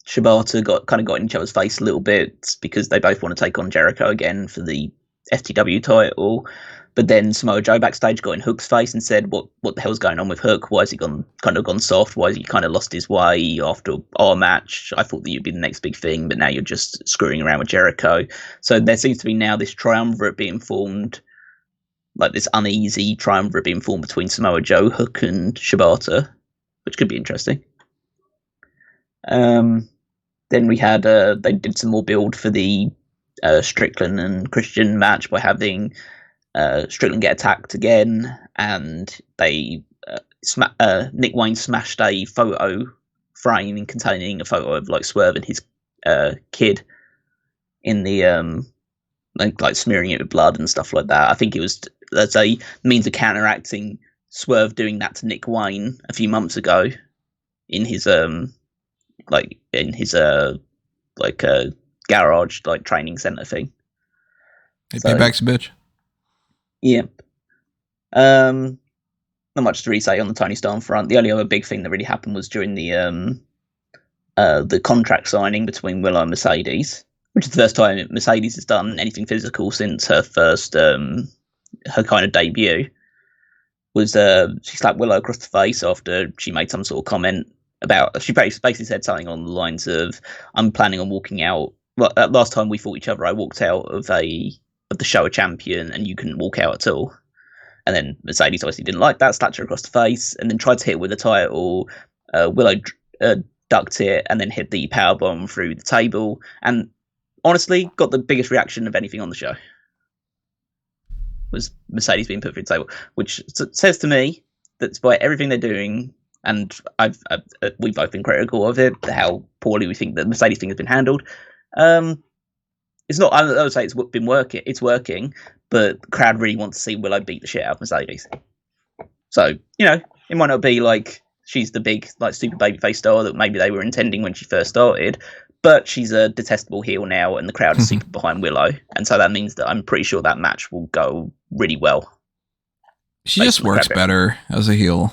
Shibata got in each other's face a little bit because they both want to take on Jericho again for the FTW title. But then Samoa Joe backstage got in Hook's face and said, "What the hell's going on with Hook? Why has he gone soft? Why has he kind of lost his way after our match? I thought that you'd be the next big thing, but now you're just screwing around with Jericho." So there seems to be now this triumvirate being formed, like this uneasy triumvirate being formed between Samoa Joe, Hook, and Shibata, which could be interesting. Then we had they did some more build for the Strickland and Christian match by having Strickland get attacked again, and they Nick Wayne smashed a photo frame containing a photo of like Swerve and his kid in the like smearing it with blood and stuff like that. I think it was as a means of counteracting Swerve doing that to Nick Wayne a few months ago in his garage like training center thing.
Hey, payback's a bitch.
Yep. Not much to really say on the Tony Storm front. The only other big thing that really happened was during the contract signing between Willow and Mercedes. which is the first time Mercedes has done anything physical since her first, her kind of debut. Was she slapped Willow across the face after she made some sort of comment about. She basically said something on the lines of, "I'm planning on walking out." Well, last time we fought each other, I walked out of the show a champion, and you couldn't walk out at all. And then Mercedes obviously didn't like that, slapped her across the face, and then tried to hit her with the title. Willow ducked it, and then hit the powerbomb through the table, and honestly got the biggest reaction of anything on the show. Was Mercedes being put through the table, which says to me that despite everything they're doing, and we've both been critical of it, how poorly we think that Mercedes thing has been handled. It's not. I would say it's been working. It's working, but the crowd really want to see Willow beat the shit out of Mercedes. So it might not be like she's the big super babyface star that maybe they were intending when she first started. But she's a detestable heel now, and the crowd is super behind Willow. And so that means that I'm pretty sure that match will go really well.
She just works better as a heel.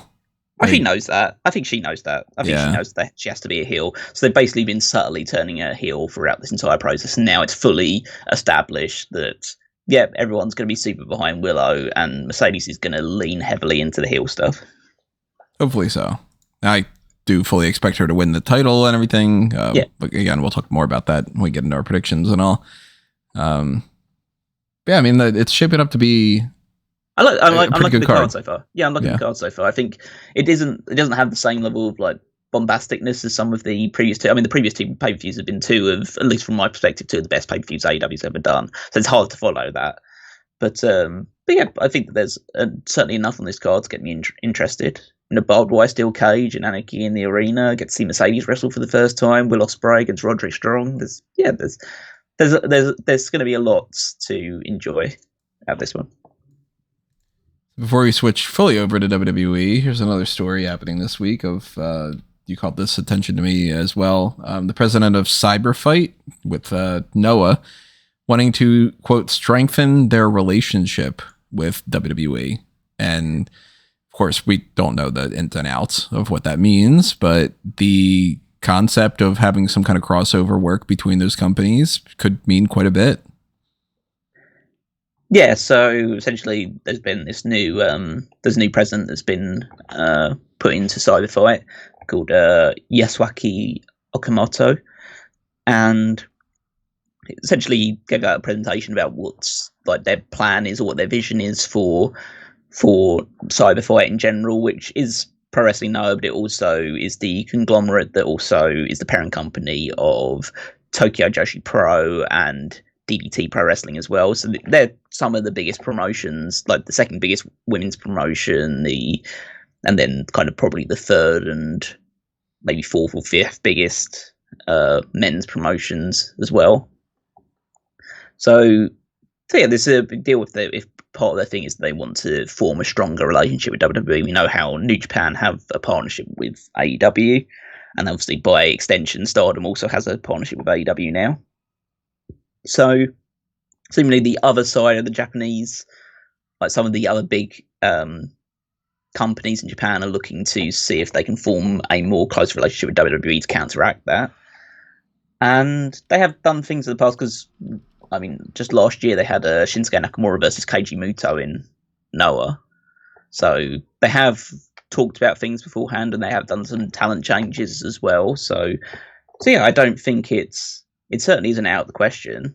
I think she knows that. I think she knows that. I think she knows that she has to be a heel. So they've basically been subtly turning her heel throughout this entire process. And now it's fully established that, everyone's going to be super behind Willow, and Mercedes is going to lean heavily into the heel stuff.
Hopefully so. I do fully expect her to win the title and everything. But again, we'll talk more about that when we get into our predictions and all. It's shaping up to be. I'm liking the card so far. Yeah, I'm liking the card so far. I think it doesn't have the same level of bombasticness as some of the previous two. I mean, the previous two pay-per-views have been two of, at least from my perspective, two of the best pay-per-views AEW's ever done. So it's hard to follow that. But I think that there's certainly enough on this card to get me interested. In a barbed wire steel cage and Anarchy in the arena, get to see Mercedes wrestle for the first time. Will Ospreay against Roderick Strong. There's going to be a lot to enjoy out of this one. Before we switch fully over to WWE, here's another story happening this week of, you called this attention to me as well. The president of CyberFight with Noah wanting to, quote, strengthen their relationship with WWE. And of course, we don't know the ins and outs of what that means, but the concept of having some kind of crossover work between those companies could mean quite a bit.
Yeah, so essentially there's been this new president that's been put into CyberFight called Yasuaki Okamoto, and essentially gave out a presentation about what's their plan is or what their vision is for CyberFight in general, which is Pro Wrestling Noah, but it also is the conglomerate that also is the parent company of Tokyo Joshi Pro and DDT Pro Wrestling as well. So they're some of the biggest promotions, the second biggest women's promotion, and then kind of probably the third and maybe fourth or fifth biggest men's promotions as well. So this is a big deal if part of their thing is they want to form a stronger relationship with WWE. We know how New Japan have a partnership with AEW, and obviously by extension, Stardom also has a partnership with AEW now. So, seemingly the other side of the Japanese, some of the other big companies in Japan are looking to see if they can form a more close relationship with WWE to counteract that. And they have done things in the past because, just last year they had Shinsuke Nakamura versus Keiji Muto in Noah. So they have talked about things beforehand, and they have done some talent changes as well. So I don't think it certainly isn't out of the question.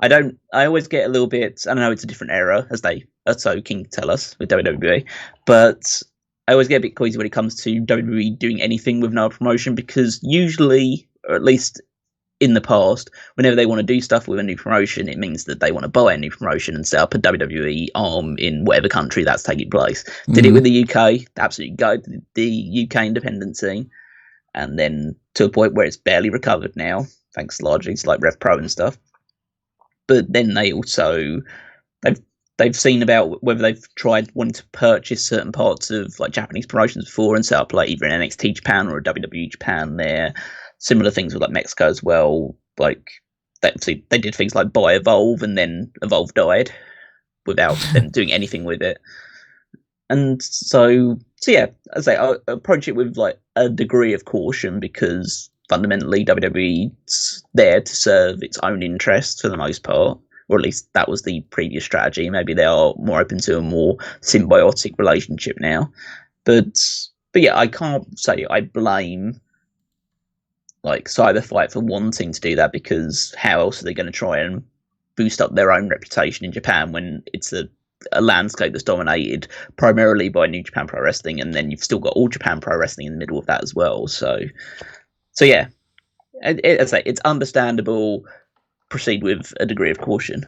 I always get a little bit, I know it's a different era, as they are so keen to tell us with WWE, but I always get a bit queasy when it comes to WWE doing anything with no promotion, because usually, or at least in the past, whenever they want to do stuff with a new promotion, it means that they want to buy a new promotion and set up a WWE arm in whatever country that's taking place. Mm-hmm. Did it with the UK, absolutely go to the UK independent scene, and then to a point where it's barely recovered now, thanks largely to Rev Pro and stuff. But then they also they've seen about whether they've tried wanting to purchase certain parts of Japanese promotions before and set up either an NXT Japan or a WWE Japan there. Similar things with Mexico as well. They did things like buy Evolve, and then Evolve died without them doing anything with it. And so I say I approach it with a degree of caution, because fundamentally WWE's there to serve its own interests for the most part, or at least that was the previous strategy. Maybe they are more open to a more symbiotic relationship now. But yeah, I can't say I blame like CyberFight for wanting to do that, because how else are they going to try and boost up their own reputation in Japan when it's a landscape that's dominated primarily by New Japan Pro Wrestling, and then you've still got All Japan Pro Wrestling in the middle of that as well. So yeah, as I say, it's understandable. Proceed with a degree of caution.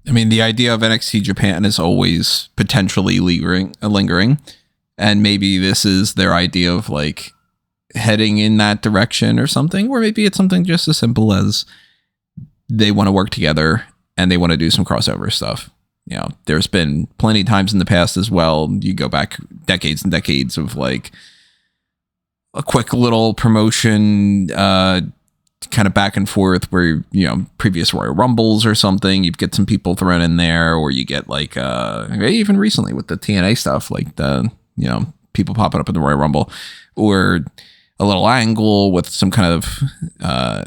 I mean, the idea of NXT Japan is always potentially lingering, and maybe this is their idea of like heading in that direction or something, or maybe it's something just as simple as they want to work together and they want to do some crossover stuff. You know, there's been plenty of times in the past as well. You go back decades and decades of like a quick little promotion, kind of back and forth where, you know, previous Royal Rumbles or something, you get some people thrown in there, or you get like, even recently with the TNA stuff, like the, you know, people popping up in the Royal Rumble, or a little angle with some kind of, I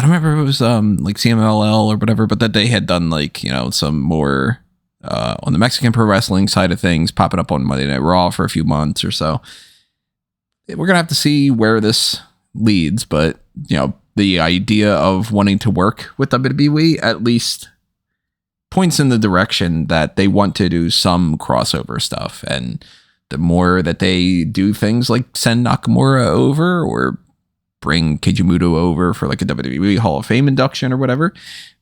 don't remember if it was like CMLL or whatever, but that they had done like, you know, some more on the Mexican pro wrestling side of things, popping up on Monday Night Raw for a few months or so. We're going to have to see where this leads, but, you know, the idea of wanting to work with WWE at least points in the direction that they want to do some crossover stuff. And the more that they do things like send Nakamura over or bring Keiji Muto over for like a WWE Hall of Fame induction or whatever,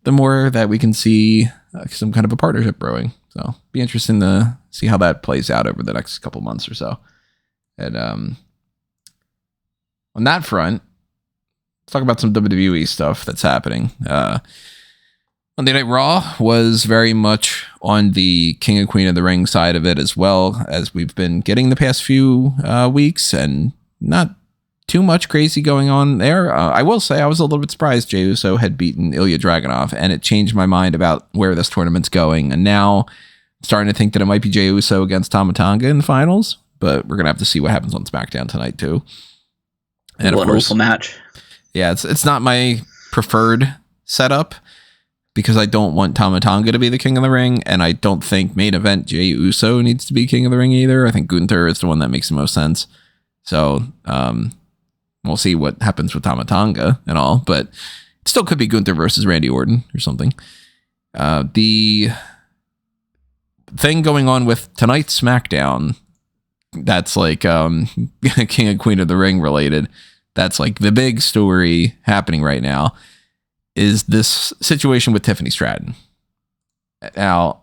the more that we can see some kind of a partnership growing. So be interesting to see how that plays out over the next couple months or so. And on that front, let's talk about some WWE stuff that's happening. Monday Night Raw was very much on the King and Queen of the Ring side of it, as well as we've been getting the past few weeks, and not too much crazy going on there. I will say I was a little bit surprised Jey Uso had beaten Ilya Dragunov, and it changed my mind about where this tournament's going. And now I'm starting to think that it might be Jey Uso against Tama Tonga in the finals, but we're going to have to see what happens on SmackDown tonight too. And
what
of course,
an awful match.
Yeah, it's not my preferred setup, because I don't want Tama Tonga to be the King of the Ring, and I don't think main event Jey Uso needs to be King of the Ring either. I think Gunther is the one that makes the most sense. So we'll see what happens with Tama Tonga and all, but it still could be Gunther versus Randy Orton or something. The thing going on with tonight's SmackDown that's like King and Queen of the Ring related, that's like the big story happening right now, is this situation with Tiffany Stratton. Now,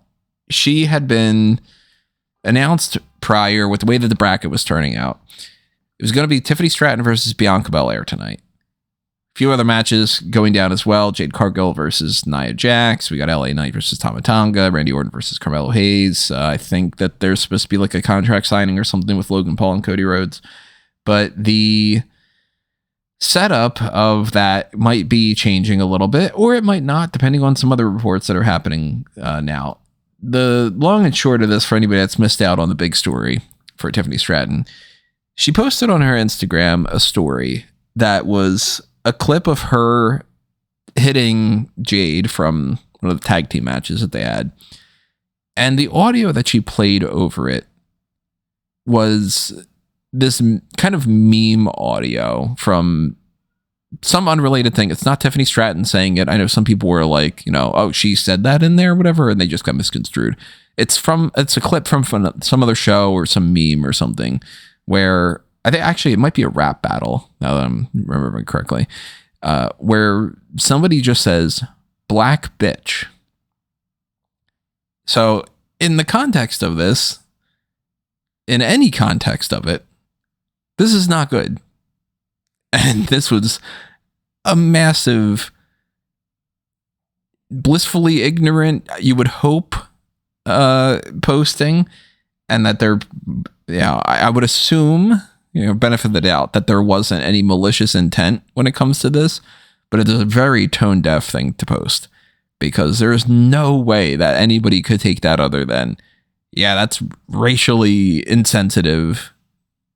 she had been announced prior with the way that the bracket was turning out. It was going to be Tiffany Stratton versus Bianca Belair tonight. A few other matches going down as well. Jade Cargill versus Nia Jax. We got LA Knight versus Tama Tonga. Randy Orton versus Carmelo Hayes. I think that there's supposed to be like a contract signing or something with Logan Paul and Cody Rhodes. But the setup of that might be changing a little bit, or it might not, depending on some other reports that are happening now. The long and short of this, for anybody that's missed out on the big story for Tiffany Stratton, she posted on her Instagram a story that was a clip of her hitting Jade from one of the tag team matches that they had. And the audio that she played over it was this kind of meme audio from some unrelated thing. It's not Tiffany Stratton saying it. I know some people were like, you know, oh, she said that in there or whatever, and they just got misconstrued. It's a clip from some other show or some meme or something, where I think actually it might be a rap battle, now that I'm remembering correctly, where somebody just says black bitch. So in the context of this, in any context of it, this is not good. And this was a massive, blissfully ignorant, you would hope, posting, and that they're, yeah, I would assume, you know, benefit of the doubt, that there wasn't any malicious intent when it comes to this, but it is a very tone deaf thing to post, because there is no way that anybody could take that other than, yeah, that's racially insensitive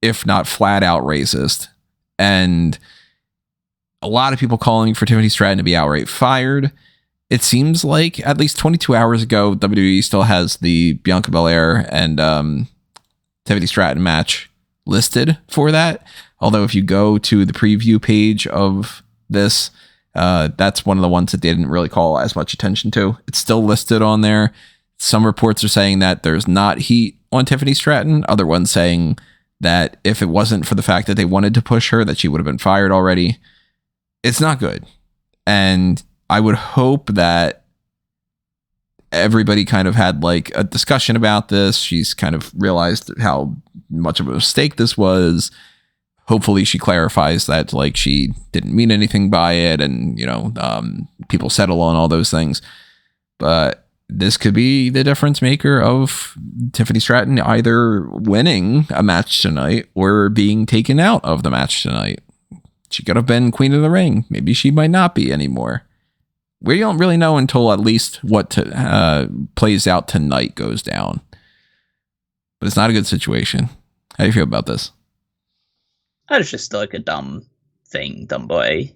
if not flat out racist. And a lot of people calling for Tiffany Stratton to be outright fired. It seems like at least 22 hours ago, WWE still has the Bianca Belair and Tiffany Stratton match listed for that. Although if you go to the preview page of this, that's one of the ones that they didn't really call as much attention to. It's still listed on there. Some reports are saying that there's not heat on Tiffany Stratton. Other ones saying that if it wasn't for the fact that they wanted to push her, that she would have been fired already. It's not good. And I would hope that everybody kind of had like a discussion about this. She's kind of realized how much of a mistake this was. Hopefully she clarifies that like she didn't mean anything by it, and people settle on all those things. But this could be the difference maker of Tiffany Stratton either winning a match tonight or being taken out of the match tonight. She could have been Queen of the Ring. Maybe she might not be anymore. We don't really know until at least what plays out tonight goes down. But it's not a good situation. How do you feel about this?
It's just like a dumb thing done by,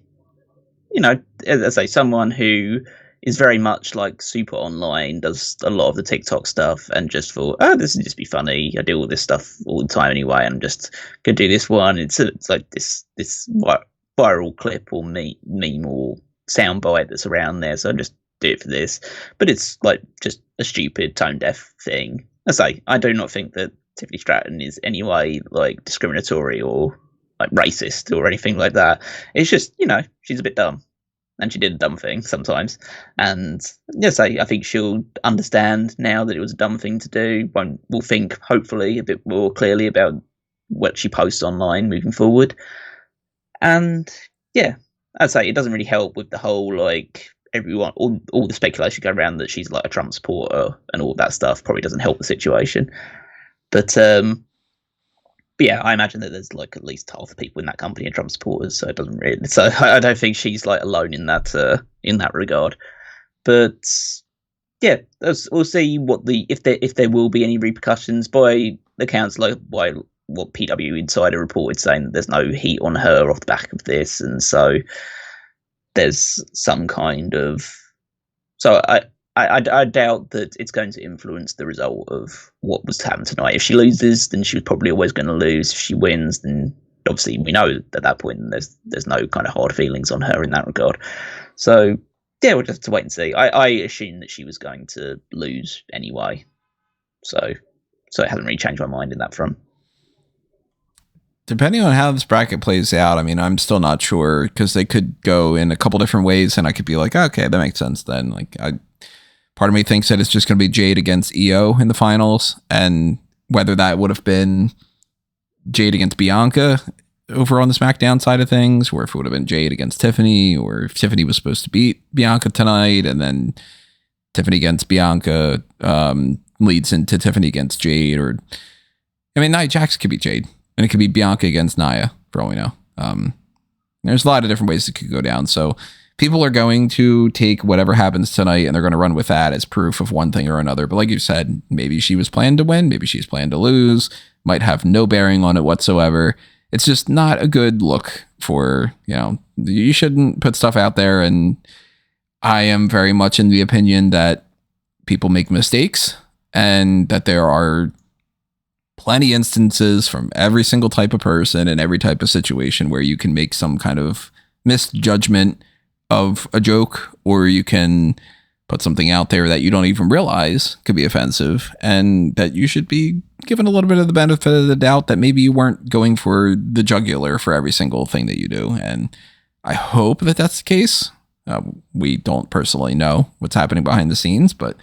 as I say, someone who is very much like super online, does a lot of the TikTok stuff, and just thought, this would just be funny. I do all this stuff all the time anyway. I'm just gonna do this one. It's like this viral clip or meme or soundbite that's around there, so I just do it for this. But it's like just a stupid tone deaf thing. I do not think that Tiffany Stratton is anyway like discriminatory or like racist or anything like that. It's just she's a bit dumb, and she did a dumb thing sometimes. And yes, I think she'll understand now that it was a dumb thing to do. Will think hopefully a bit more clearly about what she posts online moving forward. And yeah, I'd say it doesn't really help with the whole like everyone, all the speculation going around that she's like a Trump supporter and all that stuff probably doesn't help the situation. But yeah, I imagine that there's like at least half the people in that company are Trump supporters, so it doesn't really. So I don't think she's like alone in that regard. But yeah, we'll see if there will be any repercussions by accounts like by what PW Insider reported, saying that there's no heat on her off the back of this, and so there's some kind of. So I doubt that it's going to influence the result of what was to happen tonight. If she loses, then she was probably always going to lose. If she wins, then obviously we know at that point there's no kind of hard feelings on her in that regard. So yeah, we'll just have to wait and see. I assume that she was going to lose anyway, so it hasn't really changed my mind in that front.
Depending on how this bracket plays out, I mean, I'm still not sure, because they could go in a couple different ways, and I could be like, okay, that makes sense then. Like, part of me thinks that it's just going to be Jade against EO in the finals, and whether that would have been Jade against Bianca over on the SmackDown side of things, or if it would have been Jade against Tiffany, or if Tiffany was supposed to beat Bianca tonight, and then Tiffany against Bianca leads into Tiffany against Jade, or I mean, Nia Jax could be Jade. And it could be Bianca against Nia, for all we know. There's a lot of different ways it could go down. So people are going to take whatever happens tonight, and they're going to run with that as proof of one thing or another. But like you said, maybe she was planned to win. Maybe she's planned to lose. Might have no bearing on it whatsoever. It's just not a good look for, you shouldn't put stuff out there. And I am very much in the opinion that people make mistakes, and that there are plenty instances from every single type of person in every type of situation where you can make some kind of misjudgment of a joke, or you can put something out there that you don't even realize could be offensive, and that you should be given a little bit of the benefit of the doubt that maybe you weren't going for the jugular for every single thing that you do. And I hope that that's the case. We don't personally know what's happening behind the scenes, but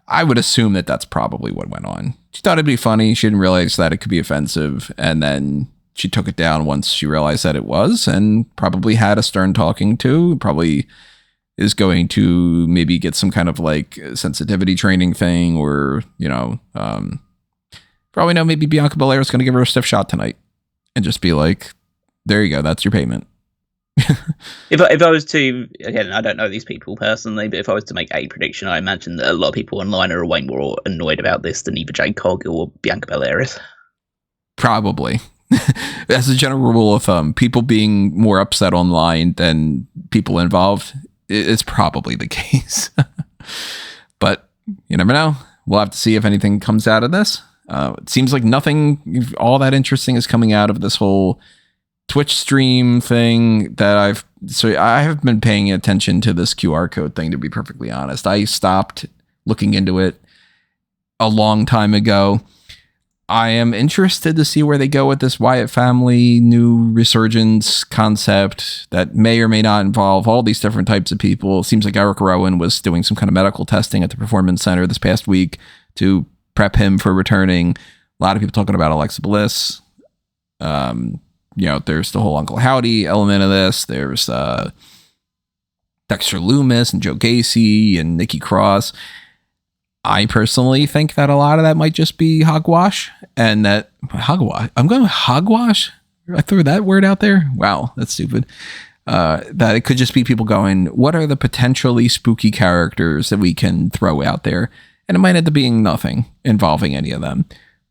I would assume that that's probably what went on. She thought it'd be funny. She didn't realize that it could be offensive. And then she took it down once she realized that it was, and probably had a stern talking to. Probably is going to maybe get some kind of like sensitivity training thing, or, probably know maybe Bianca Belair is going to give her a stiff shot tonight and just be like, there you go. That's your payment.
If I was to, again, I don't know these people personally, but if I was to make a prediction, I imagine that a lot of people online are way more annoyed about this than either Jade Cargill or Bianca Belair is.
Probably. As a general rule of thumb, people being more upset online than people involved is probably the case. But you never know. We'll have to see if anything comes out of this. It seems like nothing all that interesting is coming out of this whole Twitch stream thing that I have been paying attention to this QR code thing, to be perfectly honest. I stopped looking into it a long time ago. I am interested to see where they go with this Wyatt Family new resurgence concept that may or may not involve all these different types of people. It seems like Eric Rowan was doing some kind of medical testing at the Performance Center this past week to prep him for returning. A lot of people talking about Alexa Bliss. There's the whole Uncle Howdy element of this. There's Dexter Lumis and Joe Gacy and Nikki Cross. I personally think that a lot of that might just be hogwash, and that hogwash. I'm going hogwash. I threw that word out there. Wow, that's stupid. That it could just be people going, what are the potentially spooky characters that we can throw out there? And it might end up being nothing involving any of them,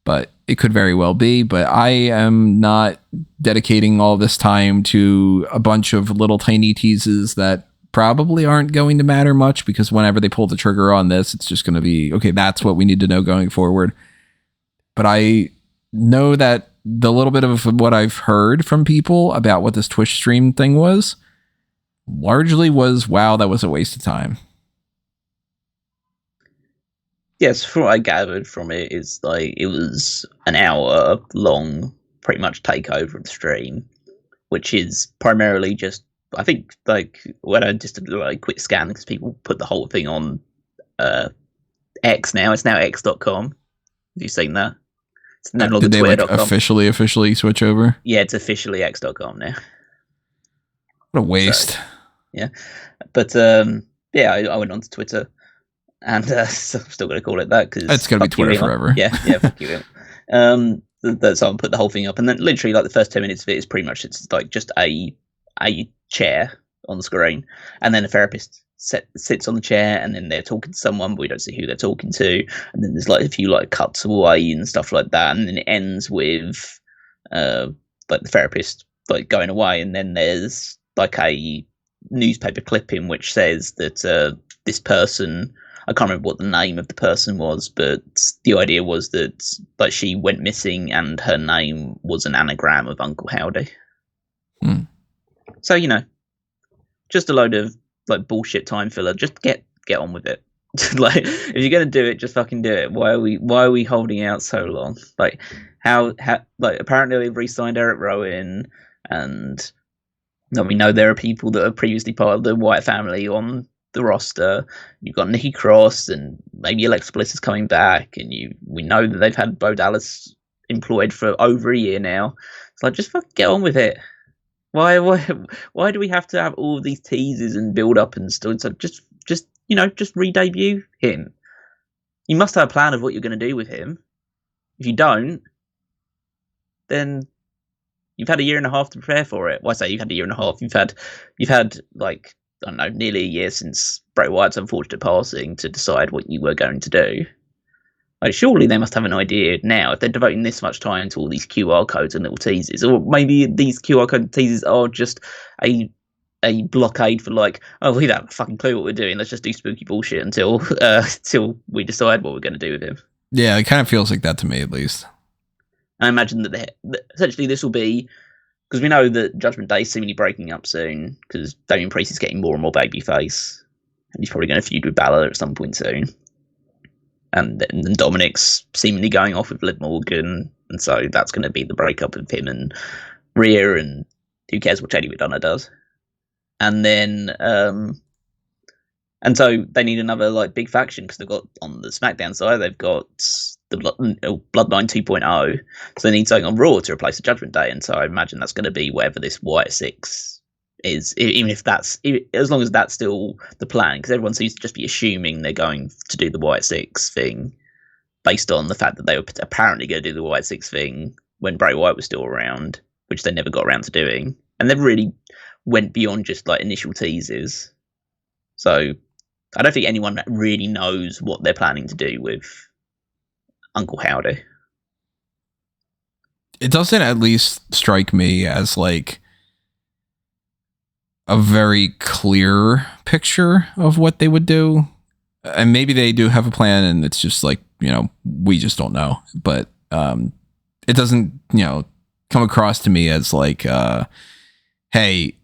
but it could very well be. But I am not dedicating all this time to a bunch of little tiny teases that probably aren't going to matter much, because whenever they pull the trigger on this, it's just going to be, okay, that's what we need to know going forward. But I know that the little bit of what I've heard from people about what this Twitch stream thing was, largely was, wow, that was a waste of time.
Yes, from what I gathered from it is like it was an hour long, pretty much takeover of the stream, which is primarily just, I think, like when I just did a quick scan, because people put the whole thing on X now. It's now X.com. Have you seen that? It's no longer
Did they
Twitter.com.
officially switch over?
Yeah, it's officially X.com now.
What a waste.
So, yeah, but I went on to Twitter, and so I'm still going to call it that because
it's going to be Twitter forever.
Yeah, fuck you. Someone put the whole thing up, and then literally like the first 10 minutes of it is pretty much, it's like just a chair on the screen, and then a therapist sits on the chair, and then they're talking to someone, but we don't see who they're talking to, and then there's like a few like cuts away and stuff like that, and then it ends with like the therapist like going away, and then there's like a newspaper clipping which says that this person, I can't remember what the name of the person was, but the idea was that like she went missing and her name was an anagram of Uncle Howdy. So, just a load of like bullshit time filler. Just get on with it. Like, if you're gonna do it, just fucking do it. Why are we holding out so long? Like, how like apparently they've re-signed Eric Rowan, and we know there are people that are previously part of the Wyatt family on the roster. You've got Nikki Cross, and maybe Alexa Bliss is coming back, and we know that they've had Bo Dallas employed for over a year now. It's like, just fucking get on with it. Why do we have to have all of these teases and build up and stuff? So just re-debut him. You must have a plan of what you're going to do with him. If you don't, then you've had a year and a half to prepare for it. Well, I say you've had a year and a half. You've had like, I don't know, nearly a year since Bray Wyatt's unfortunate passing to decide what you were going to do. Like, surely they must have an idea now if they're devoting this much time to all these QR codes and little teases, or maybe these QR code teases are just a blockade for like, oh, we don't have a fucking clue what we're doing. Let's just do spooky bullshit until we decide what we're going to do with him.
Yeah, it kind of feels like that to me, at least.
I imagine that essentially this will be, because we know that Judgment Day is seemingly breaking up soon, because Damian Priest is getting more and more babyface, and he's probably going to feud with Balor at some point soon. And then Dominic's seemingly going off with Liv Morgan, and so that's going to be the breakup of him and Rhea, and who cares what JD McDonough does. And then, and so they need another like big faction, because they've got, on the SmackDown side, they've got the Bloodline 2.0, so they need something on Raw to replace the Judgment Day, and so I imagine that's going to be whatever this Wyatt 6 is, even if as long as that's still the plan, because everyone seems to just be assuming they're going to do the Wyatt 6 thing based on the fact that they were apparently going to do the Wyatt 6 thing when Bray Wyatt was still around, which they never got around to doing, and they really went beyond just like initial teases. So I don't think anyone really knows what they're planning to do with Uncle Howdy.
It doesn't at least strike me as like a very clear picture of what they would do. And maybe they do have a plan and it's just like, we just don't know. But it doesn't, come across to me as like, hey,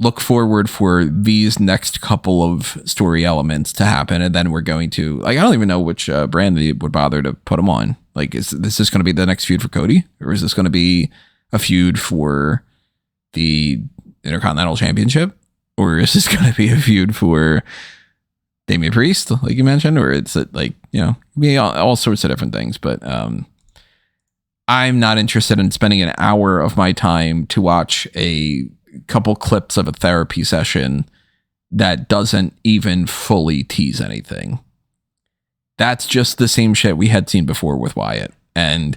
look forward for these next couple of story elements to happen. And then we're going to, like, I don't even know which brand they would bother to put them on. Like, is this just going to be the next feud for Cody? Or is this going to be a feud for the Intercontinental Championship? Or is this going to be a feud for Damian Priest, like you mentioned? Or it's like, be all sorts of different things. But I'm not interested in spending an hour of my time to watch a couple clips of a therapy session that doesn't even fully tease anything. That's just the same shit we had seen before with Wyatt. And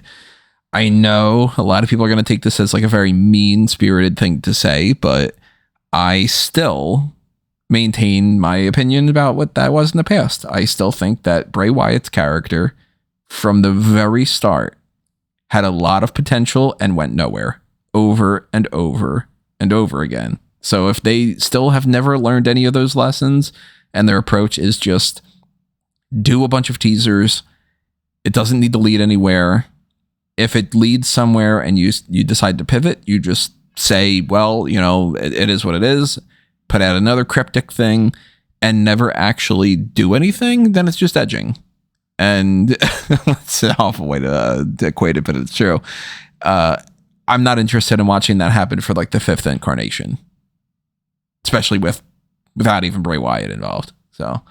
I know a lot of people are going to take this as like a very mean-spirited thing to say, but I still maintain my opinion about what that was in the past. I still think that Bray Wyatt's character from the very start had a lot of potential and went nowhere over and over and over again. So if they still have never learned any of those lessons and their approach is just do a bunch of teasers, it doesn't need to lead anywhere. If it leads somewhere and you decide to pivot, you just say, well, it is what it is, put out another cryptic thing and never actually do anything, then it's just edging. And it's an awful way to equate it, but it's true. I'm not interested in watching that happen for like the fifth incarnation, especially without even Bray Wyatt involved. So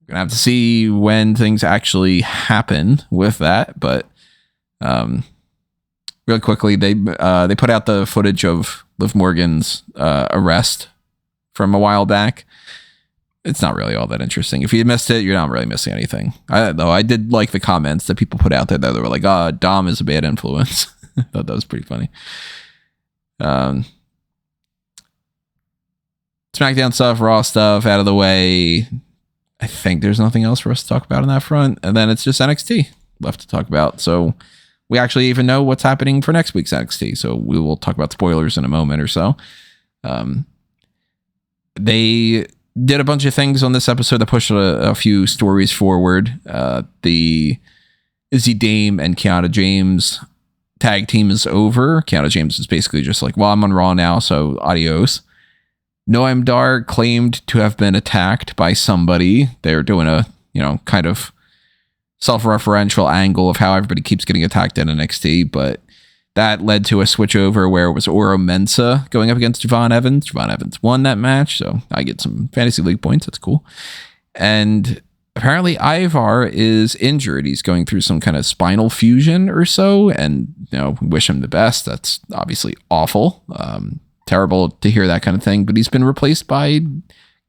we're gonna have to see when things actually happen with that. But really quickly, they put out the footage of Liv Morgan's arrest from a while back. It's not really all that interesting. If you missed it, you're not really missing anything. Though I did like the comments that people put out there that were like, Dom is a bad influence. I thought that was pretty funny. SmackDown stuff, Raw stuff out of the way. I think there's nothing else for us to talk about on that front. And then it's just NXT left to talk about. So we actually even know what's happening for next week's NXT. So we will talk about spoilers in a moment or so. They did a bunch of things on this episode that pushed a few stories forward. The Izzy Dame and Kiana James tag team is over. Kiana James is basically just like, well, I'm on Raw now, so adios. Noam Dar claimed to have been attacked by somebody. They're doing a, kind of self-referential angle of how everybody keeps getting attacked in NXT, but that led to a switch over where it was Oro Mensah going up against Javon Evans. Javon Evans won that match, so I get some fantasy league points. That's cool. And apparently Ivar is injured. He's going through some kind of spinal fusion or so, and wish him the best. That's obviously awful. Terrible to hear that kind of thing, but he's been replaced by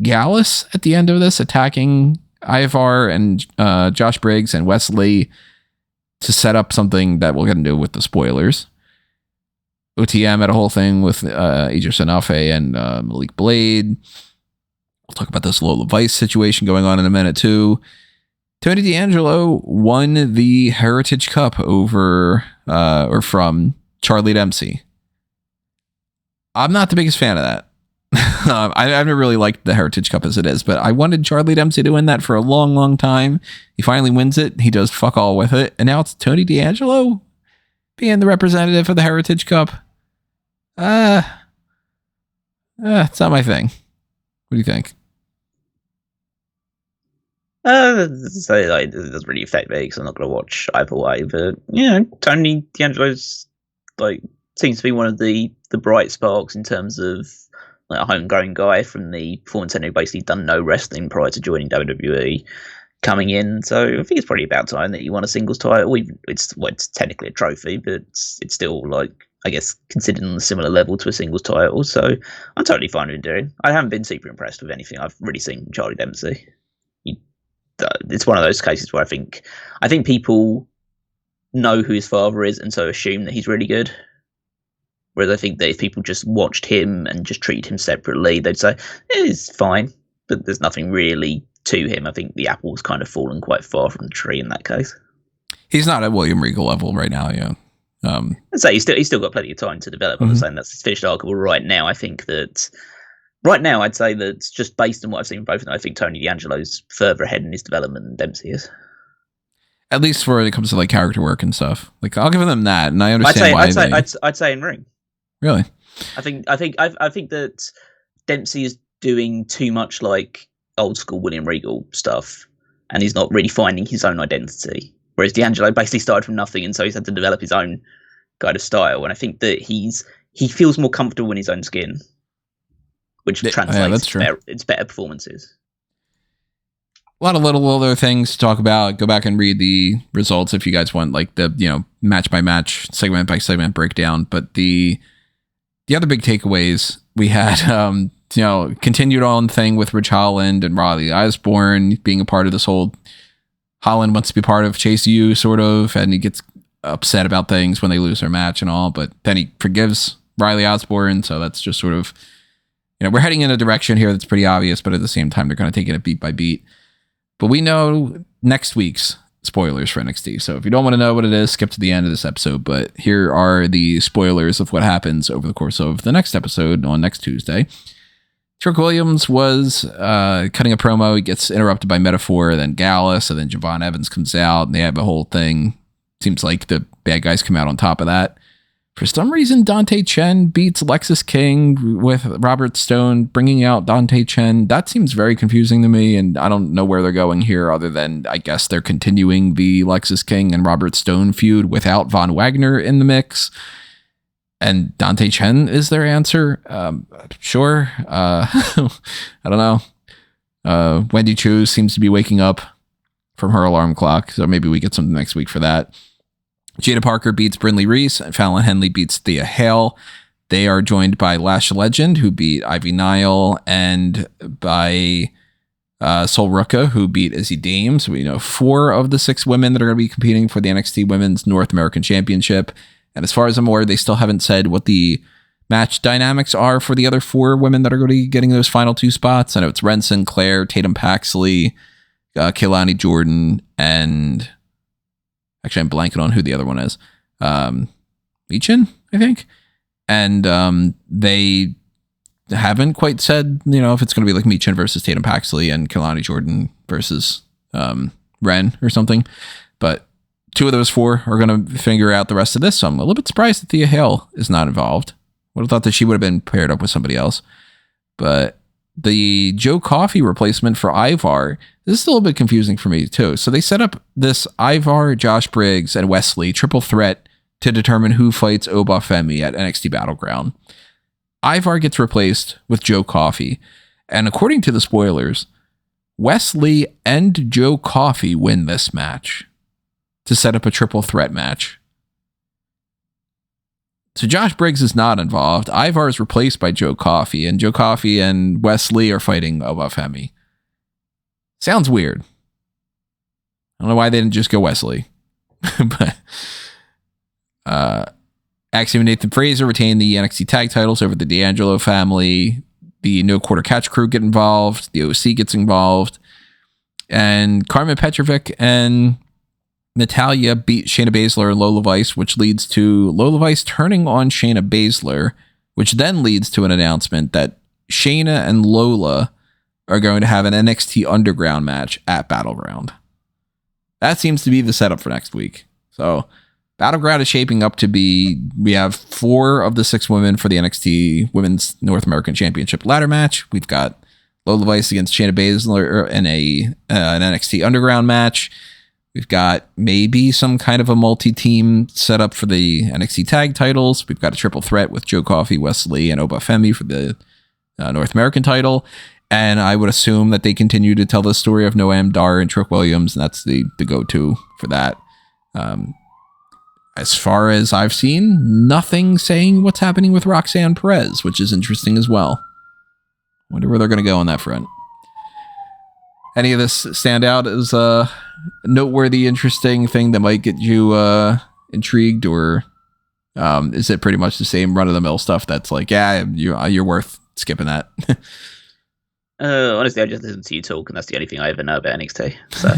Gallus at the end of this, attacking Ivar and Josh Briggs and Wesley to set up something that we'll get into with the spoilers. OTM had a whole thing with Idris Anafe and Malik Blade. We'll talk about this Lola Vice situation going on in a minute too. Tony D'Angelo won the Heritage Cup over or from Charlie Dempsey. I'm not the biggest fan of that. I haven't really liked the Heritage Cup as it is, but I wanted Charlie Dempsey to win that for a long, long time. He finally wins it. He does fuck all with it. And now it's Tony D'Angelo being the representative of the Heritage Cup. It's not my thing. What do you think?
So it doesn't really affect me because I'm not going to watch either way. But Tony D'Angelo's seems to be one of the bright sparks in terms of a homegrown guy from the performance center who basically done no wrestling prior to joining WWE, coming in. So I think it's probably about time that you won a singles title. It's technically a trophy, but it's still I guess considered on a similar level to a singles title. So I'm totally fine with doing. I haven't been super impressed with anything I've really seen from Charlie Dempsey. It's one of those cases where I think people know who his father is and so assume that he's really good. Whereas I think that if people just watched him and just treated him separately, they'd say, he's fine, but there's nothing really to him. I think the apple's kind of fallen quite far from the tree in that case.
He's not at William Regal level right now, yeah.
I'd say he's still got plenty of time to develop. I'm not saying that's his finished arc. But right now, I think that I'd say that just based on what I've seen from both of them, I think Tony D'Angelo's further ahead in his development than Dempsey is.
At least when it comes to like character work and stuff. Like I'll give them that, and I understand
I'd say in ring.
Really?
I think that Dempsey is doing too much like old school William Regal stuff, and he's not really finding his own identity. Whereas D'Angelo basically started from nothing, and so he's had to develop his own kind of style. And I think that he feels more comfortable in his own skin, which translates to better performances.
A lot of little other things to talk about. Go back and read the results if you guys want, like the match by match, segment by segment breakdown. But the other big takeaways we had, continued on thing with Ridge Holland and Riley Osborne being a part of this whole. Holland wants to be part of Chase U, sort of, and he gets upset about things when they lose their match and all, but then he forgives Riley Osborne, so that's just sort of, we're heading in a direction here that's pretty obvious, but at the same time, they're going to take it beat by beat. But we know next week's spoilers for NXT, so if you don't want to know what it is, skip to the end of this episode, but here are the spoilers of what happens over the course of the next episode on next Tuesday. Trick Williams was cutting a promo. He gets interrupted by Metaphor, then Gallus, and then Javon Evans comes out, and they have a whole thing. Seems like the bad guys come out on top of that. For some reason, Dante Chen beats Lexus King with Robert Stone bringing out Dante Chen. That seems very confusing to me, and I don't know where they're going here other than I guess they're continuing the Lexus King and Robert Stone feud without Von Wagner in the mix. And Dante Chen is their answer. Sure. I don't know. Wendy Chu seems to be waking up from her alarm clock, so maybe we get something next week for that. Jada Parker beats Brindley Reese. Fallon Henley beats Thea Hale. They are joined by Lash Legend, who beat Ivy Nile, and by Sol Ruka, who beat Izzy Dame. So we know 4 of the 6 women that are going to be competing for the NXT Women's North American Championship. And as far as I'm aware, they still haven't said what the match dynamics are for the other 4 women that are going to be getting those final 2 spots. I know it's Renson, Claire, Tatum Paxley, Kehlani Jordan, and actually I'm blanking on who the other one is. Meechin, I think. And they haven't quite said, if it's going to be like Meechin versus Tatum Paxley and Kehlani Jordan versus Ren or something. But 2 of those 4 are going to figure out the rest of this. So I'm a little bit surprised that Thea Hale is not involved. Would have thought that she would have been paired up with somebody else. But the Joe Coffey replacement for Ivar, this is a little bit confusing for me too. So they set up this Ivar, Josh Briggs, and Wesley triple threat to determine who fights Obafemi at NXT Battleground. Ivar gets replaced with Joe Coffey. And according to the spoilers, Wesley and Joe Coffey win this match to set up a triple threat match. So Josh Briggs is not involved. Ivar is replaced by Joe Coffey, and Joe Coffey and Wesley are fighting Obafemi. Sounds weird. I don't know why they didn't just go Wesley. But Axiom and Nathan Fraser retain the NXT tag titles over the D'Angelo family. The No Quarter Catch crew get involved. The OC gets involved. And Carmen Petrovic and Natalia beat Shayna Baszler and Lola Vice, which leads to Lola Vice turning on Shayna Baszler, which then leads to an announcement that Shayna and Lola are going to have an NXT Underground match at Battleground. That seems to be the setup for next week. So Battleground is shaping up to be, we have 4 of the 6 women for the NXT Women's North American Championship ladder match. We've got Lola Vice against Shayna Baszler in an NXT Underground match. We've got maybe some kind of a multi-team setup for the NXT tag titles. We've got a triple threat with Joe Coffey, Wesley, and Obafemi for the North American title. And I would assume that they continue to tell the story of Noam Dar and Trick Williams, and that's the go-to for that. As far as I've seen, nothing saying what's happening with Roxanne Perez, which is interesting as well. Wonder where they're going to go on that front. Any of this stand out as a noteworthy, interesting thing that might get you intrigued, or is it pretty much the same run-of-the-mill stuff that's like, yeah, you're worth skipping that?
Honestly, I just listen to you talk, and that's the only thing I ever know about NXT. So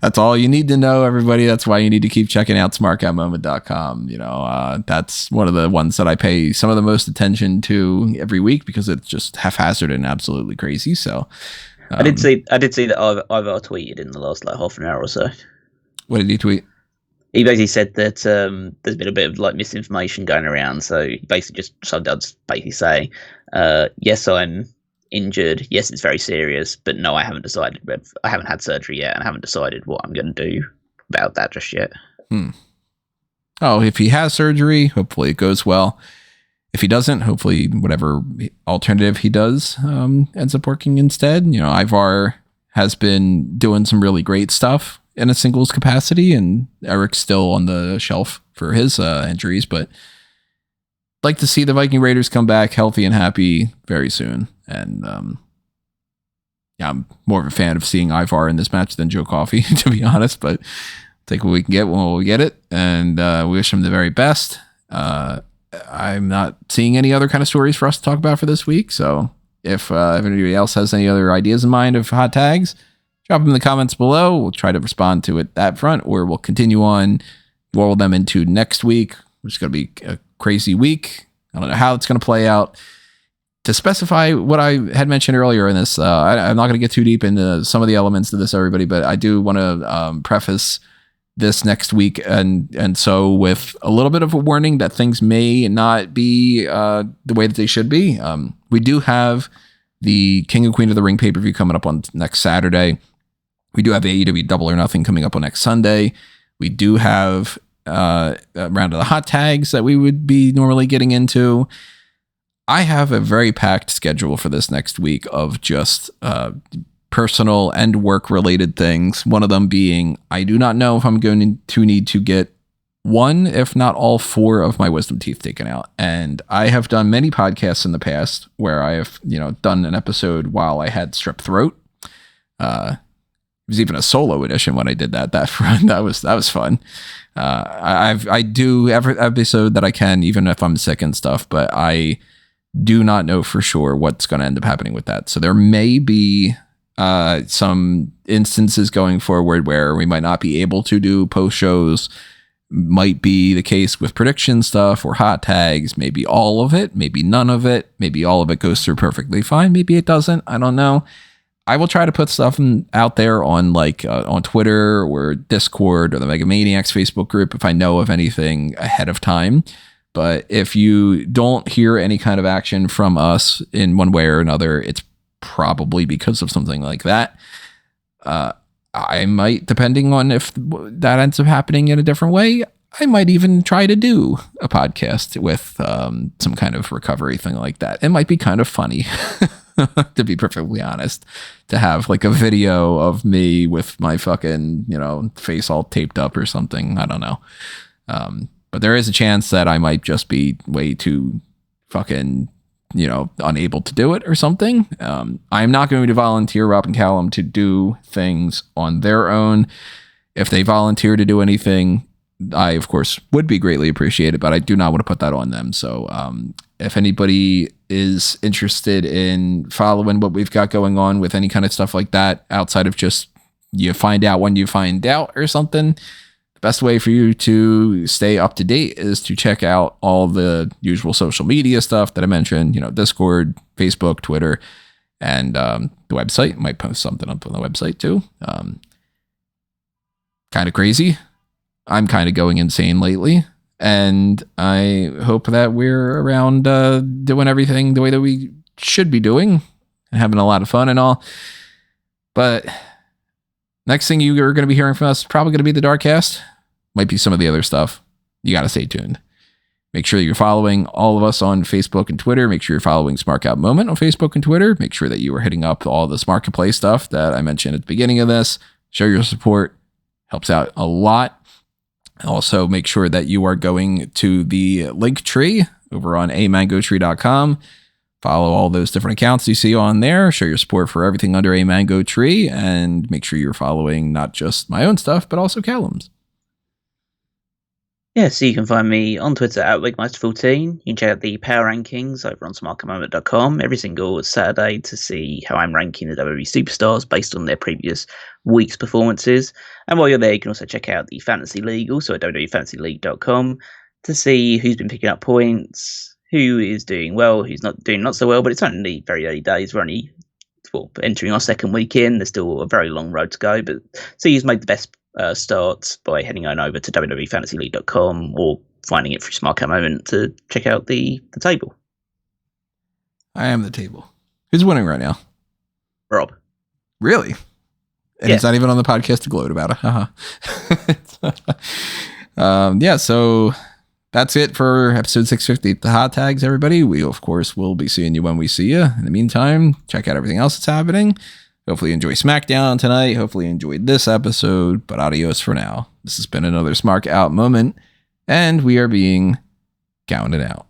That's all you need to know, everybody. That's why you need to keep checking out smarkoutmoment.com. That's one of the ones that I pay some of the most attention to every week because it's just haphazard and absolutely crazy. So
I did see that Ivar tweeted in the last half an hour or so.
What did he tweet?
He basically said that there's been a bit of misinformation going around. So he basically basically say, yes, I'm injured. Yes, it's very serious, but no, I haven't decided. I haven't had surgery yet, and I haven't decided what I'm going to do about that just yet.
Oh, if he has surgery, hopefully it goes well. If he doesn't, hopefully whatever alternative he does ends up working instead. Ivar has been doing some really great stuff in a singles capacity, and Eric's still on the shelf for his injuries, but like to see the Viking Raiders come back healthy and happy very soon. And I'm more of a fan of seeing Ivar in this match than Joe Coffey, to be honest, but take what we can get when we get it, and we wish him the very best. I'm not seeing any other kind of stories for us to talk about for this week, so if anybody else has any other ideas in mind of hot tags, drop them in the comments below. We'll try to respond to it that front, or we'll continue on, roll them into next week, which is going to be a crazy week. I don't know how it's going to play out. To specify what I had mentioned earlier in this, I'm not going to get too deep into some of the elements of this, everybody, but I do want to preface this next week and so with a little bit of a warning that things may not be the way that they should be. We do have the King and Queen of the Ring pay-per-view coming up on next Saturday. We do have AEW Double or Nothing coming up on next Sunday. We do have a round of the hot tags that we would be normally getting into. I have a very packed schedule for this next week of just personal and work related things. One of them being, I do not know if I'm going to need to get one, if not all four of my wisdom teeth taken out. And I have done many podcasts in the past where I have, done an episode while I had strep throat. It was even a solo edition when I did that. That was fun. I do every episode that I can, even if I'm sick and stuff, but I do not know for sure what's going to end up happening with that. So there may be some instances going forward where we might not be able to do post shows. Might be the case with prediction stuff or hot tags. Maybe all of it, maybe none of it. Maybe all of it goes through perfectly fine. Maybe it doesn't. I don't know. I will try to put stuff out there on on Twitter or Discord or the Mega Maniacs Facebook group if I know of anything ahead of time. But if you don't hear any kind of action from us in one way or another, it's probably because of something like that. I might, depending on if that ends up happening in a different way, I might even try to do a podcast with some kind of recovery thing like that. It might be kind of funny, to be perfectly honest, to have a video of me with my fucking, face all taped up or something. I don't know. But there is a chance that I might just be way too fucking, unable to do it or something. I'm not going to volunteer Rob and Callum to do things on their own. If they volunteer to do anything, I, of course, would be greatly appreciated, but I do not want to put that on them. So if anybody is interested in following what we've got going on with any kind of stuff like that, outside of just you find out when you find out or something, the best way for you to stay up to date is to check out all the usual social media stuff that I mentioned, Discord, Facebook, Twitter, and the website. Might post something up on the website too. Kind of crazy. I'm kind of going insane lately, and I hope that we're around doing everything the way that we should be doing and having a lot of fun and all. But next thing you are going to be hearing from us is probably going to be the Darkcast. Might be some of the other stuff. You got to stay tuned. Make sure you're following all of us on Facebook and Twitter. Make sure you're following Smark Out Moment on Facebook and Twitter. Make sure that you are hitting up all the Smark and Play stuff that I mentioned at the beginning of this. Show your support. Helps out a lot. Also, make sure that you are going to the link tree over on amangotree.com. Follow all those different accounts you see on there. Show your support for everything under a mango tree, and make sure you're following not just my own stuff, but also Callum's.
Yeah, so you can find me on Twitter at Wigmeister14. You can check out the power rankings over on smartcommandment.com every single Saturday to see how I'm ranking the WWE superstars based on their previous week's performances. And while you're there, you can also check out the Fantasy League, also at WWEFantasyLeague.com, to see who's been picking up points, who is doing well, who's not doing not so well. But it's only very early days. We're only entering our second week in. There's still a very long road to go. But so you've made the best starts by heading on over to WWEFantasyLeague.com or finding it through Smark Moment to check out the table.
I am the table. Who's winning right now?
Rob.
Really? And it's not even on the podcast to gloat about it. Yeah, so that's it for episode 650. The hot tags, everybody. We, of course, will be seeing you when we see you. In the meantime, check out everything else that's happening. Hopefully you enjoy SmackDown tonight. Hopefully you enjoyed this episode. But adios for now. This has been another Smark Out moment. And we are being counted out.